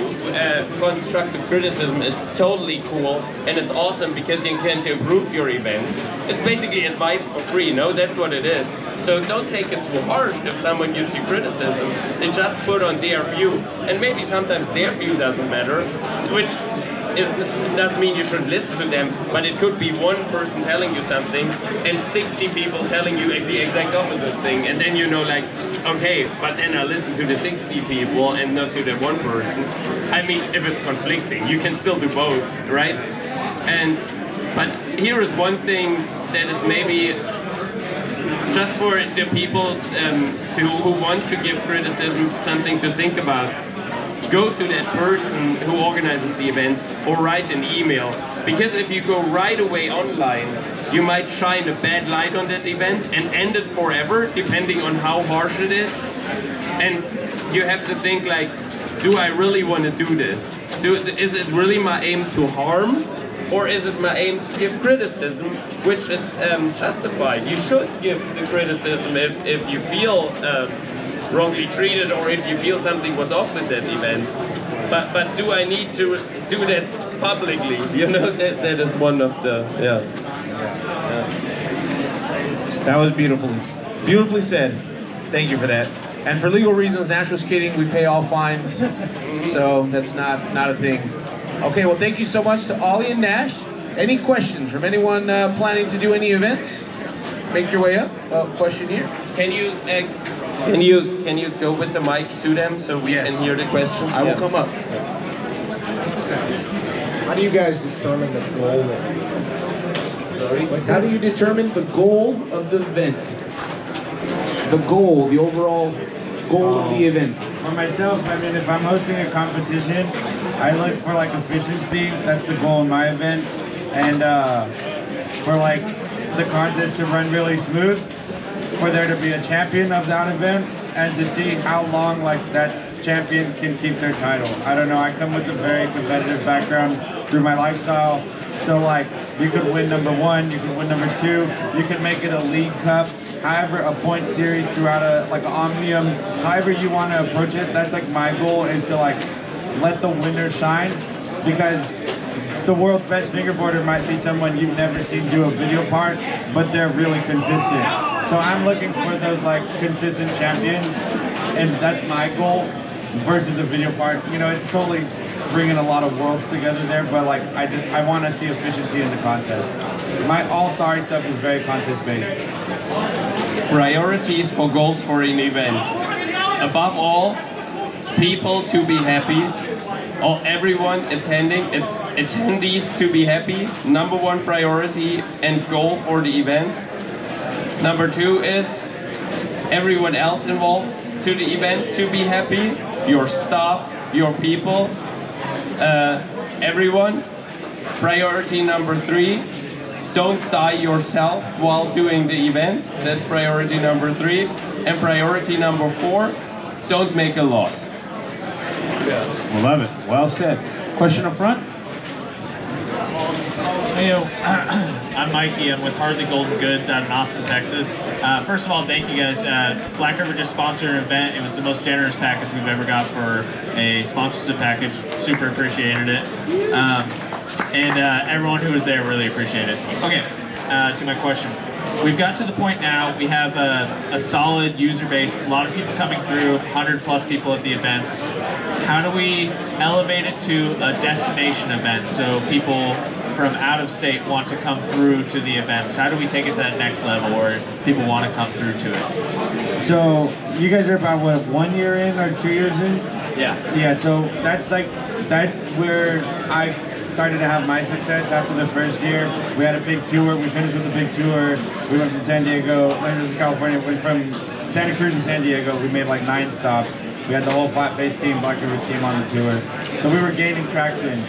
Speaker 2: constructive criticism is totally cool and it's awesome because you can improve your event. It's basically advice for free, no? That's what it is. So don't take it too hard if someone gives you criticism. They just put on their view. And maybe sometimes their view doesn't matter, which doesn't mean you should listen to them, but it could be one person telling you something and 60 people telling you the exact opposite thing, and then you know, like, okay, but then I listen to the 60 people and not to the one person. I mean, if it's conflicting, you can still do both, right? But here is one thing that is maybe just for the people who want to give criticism something to think about. Go to that person who organizes the event or write an email, because if you go right away online, you might shine a bad light on that event and end it forever, depending on how harsh it is. And you have to think like, do I really want to do this? Is it really my aim to harm? Or is it my aim to give criticism, which is justified? You should give the criticism if you feel wrongly treated or if you feel something was off with that event. But do I need to do that publicly? You know, that is one of the,
Speaker 15: That was beautifully said. Thank you for that. And for legal reasons, Nash was kidding. We pay all fines, so that's not a thing. Okay, well, thank you so much to Ollie and Nash. Any questions from anyone planning to do any events? Make your way up. Question here.
Speaker 2: Can you go with the mic to them so we can hear the questions?
Speaker 15: I will come up.
Speaker 9: How do you guys determine the goal?
Speaker 15: Sorry? How do you determine the goal of the event? The goal, the overall goal of the event.
Speaker 14: For myself, I mean, if I'm hosting a competition, I look for like efficiency. That's the goal in my event. And for like the contest to run really smooth, for there to be a champion of that event, and to see how long like that champion can keep their title. I don't know, I come with a very competitive background through my lifestyle. So like, you could win #1, you could win #2, you can make it a league cup, however, a point series throughout like an omnium, however you want to approach it. That's like my goal, is to like let the winner shine, because the world's best fingerboarder might be someone you've never seen do a video part, but they're really consistent. So I'm looking for those like consistent champions, and that's my goal versus a video part. You know, it's totally bringing a lot of worlds together there, but like I want to see efficiency in the contest. My all-sorry stuff is very contest-based.
Speaker 2: Priorities for goals for an event. Above all, people to be happy, or everyone attendees to be happy. #1 priority and goal for the event. #2 is everyone else involved to the event to be happy. Your staff, your people, everyone. Priority #3, don't die yourself while doing the event. That's priority #3. And priority #4, don't make a loss.
Speaker 15: We love it. Well said. Question up front.
Speaker 16: Hey, I'm Mikey. I'm with Hardly Golden Goods out in Austin, Texas. First of all, thank you guys. Black River just sponsored an event. It was the most generous package we've ever got for a sponsorship package. Super appreciated it. And everyone who was there really appreciated it. Okay, to my question. We've got to the point now, we have a solid user base, a lot of people coming through, 100+ people at the events. How do we elevate it to a destination event so people from out of state want to come through to the events? How do we take it to that next level where people want to come through to it?
Speaker 14: So you guys are about what, 1 year in or 2 years in?
Speaker 16: Yeah.
Speaker 14: Yeah, so that's where I started to have my success after the first year. We had a big tour, we finished with a big tour. We went from San Diego, California, went from Santa Cruz to San Diego. We made like 9 stops. We had the whole flat-faced team, Black River team on the tour. So we were gaining traction.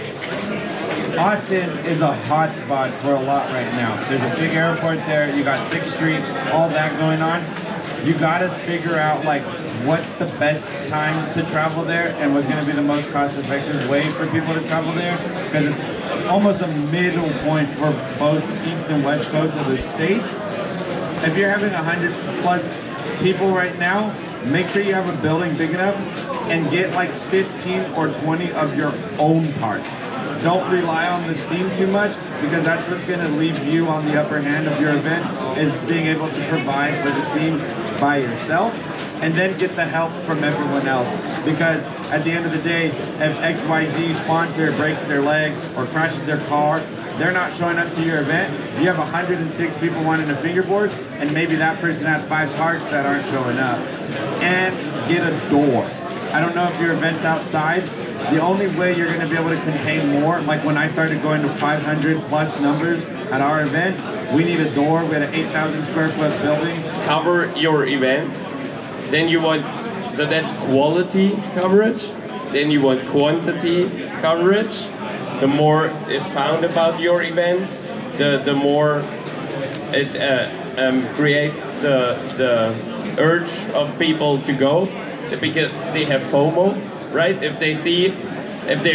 Speaker 14: Austin is a hot spot for a lot right now. There's a big airport there, you got 6th Street, all that going on. You gotta figure out like what's the best time to travel there and what's gonna be the most cost-effective way for people to travel there, because it's almost a middle point for both East and West Coast of the states. If you're having 100+ people right now, make sure you have a building big enough and get like 15 or 20 of your own parts. Don't rely on the scene too much, because that's what's going to leave you on the upper hand of your event, is being able to provide for the scene by yourself and then get the help from everyone else. Because at the end of the day, if XYZ sponsor breaks their leg or crashes their car, they're not showing up to your event. You have 106 people wanting a fingerboard, and maybe that person had 5 parts that aren't showing up. And get a door. I don't know if your event's outside. The only way you're going to be able to contain more, like when I started going to 500+ numbers at our event, we need a door. We had an 8,000 square foot building.
Speaker 2: Cover your event. Then you want, so that's quality coverage. Then you want quantity coverage. The more is found about your event, the more it creates the urge of people to go. because they have FOMO, right? If they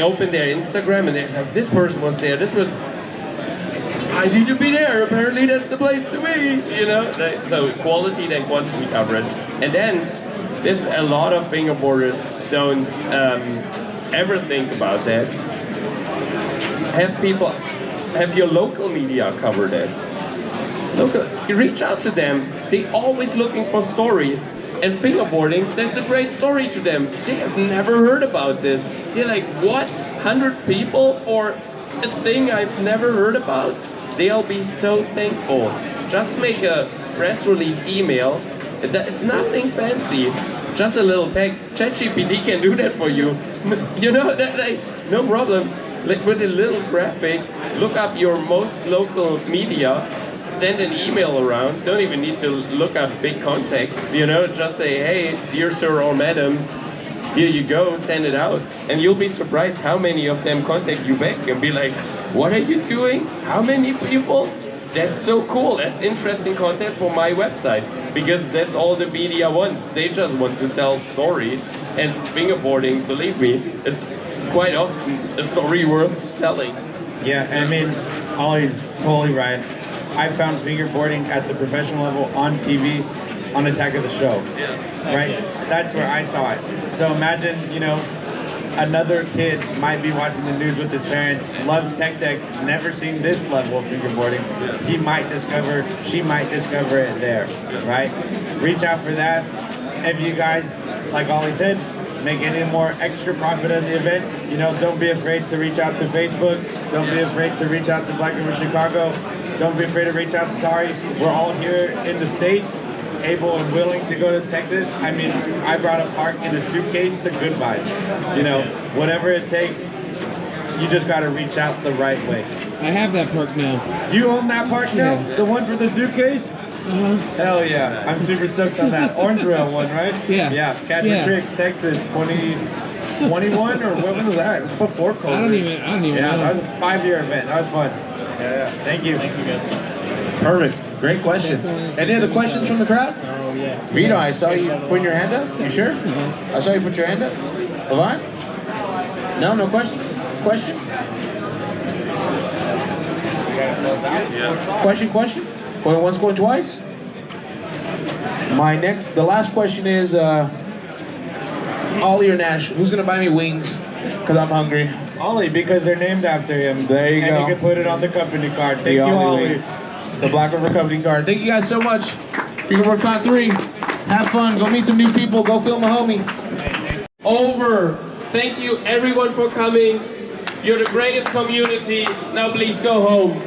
Speaker 2: open their Instagram and they're like, this person was there, I need to be there, apparently that's the place to be, you know? So quality then quantity coverage. And then there's a lot of fingerboarders don't ever think about that. Have your local media cover that. You reach out to them, they're always looking for stories. And fingerboarding, that's a great story to them. They have never heard about it. They're like, what? 100 people for a thing I've never heard about? They'll be so thankful. Just make a press release email. It's nothing fancy. Just a little text. ChatGPT can do that for you. You know, no problem. Like with a little graphic, look up your most local media, send an email around. Don't even need to look up big contacts, you know, just say, hey, dear sir or madam, here you go, send it out. And you'll be surprised how many of them contact you back and be like, what are you doing? How many people? That's so cool. That's interesting content for my website. Because that's all the media wants. They just want to sell stories. And fingerboarding, believe me, it's quite often a story worth selling.
Speaker 14: Yeah, I mean, Ollie's totally right. I found fingerboarding at the professional level on TV on Attack of the Show, right? That's where I saw it. So imagine, you know, another kid might be watching the news with his parents, loves tech decks, never seen this level of fingerboarding. He might discover, she might discover it there, right? Reach out for that. If you guys, like Ollie said, make any more extra profit at the event, you know, don't be afraid to reach out to Facebook. Don't be afraid to reach out to Black River Chicago. Don't be afraid to reach out to Sorry. We're all here in the States, able and willing to go to Texas. I mean, I brought a park in a suitcase to Good Vibes. You know, whatever it takes, you just got to reach out the right way.
Speaker 12: I have that park now.
Speaker 14: You own that park now?
Speaker 12: Yeah.
Speaker 14: The one for the suitcase? Hell yeah. I'm super stoked on that. Orange Rail one, right?
Speaker 12: Yeah.
Speaker 14: Yeah, Catch and Tricks, Texas, 2021 or what was that? Before COVID.
Speaker 12: I don't even
Speaker 14: Yeah,
Speaker 12: know.
Speaker 14: that was a 5-year event. That was fun. Yeah. Thank you.
Speaker 16: Thank you guys.
Speaker 15: Perfect. Great question. Any other questions from the crowd?
Speaker 16: Oh yeah.
Speaker 15: Vito, I saw you putting your hand up. You sure? I saw you put your hand up. Levon? No questions? Question? Question? Going once, going twice? The last question is, Ollie or Nash, who's gonna buy me wings? Because I'm hungry.
Speaker 14: Ollie, because they're named after him.
Speaker 15: There you go.
Speaker 14: And you can put it on the company card. Thank you, Ollie.
Speaker 15: Wings. The Black River Company card. Thank you guys so much. Fingerboard Con 3. Have fun. Go meet some new people. Go film a homie.
Speaker 2: Over. Thank you everyone for coming. You're the greatest community. Now please go home.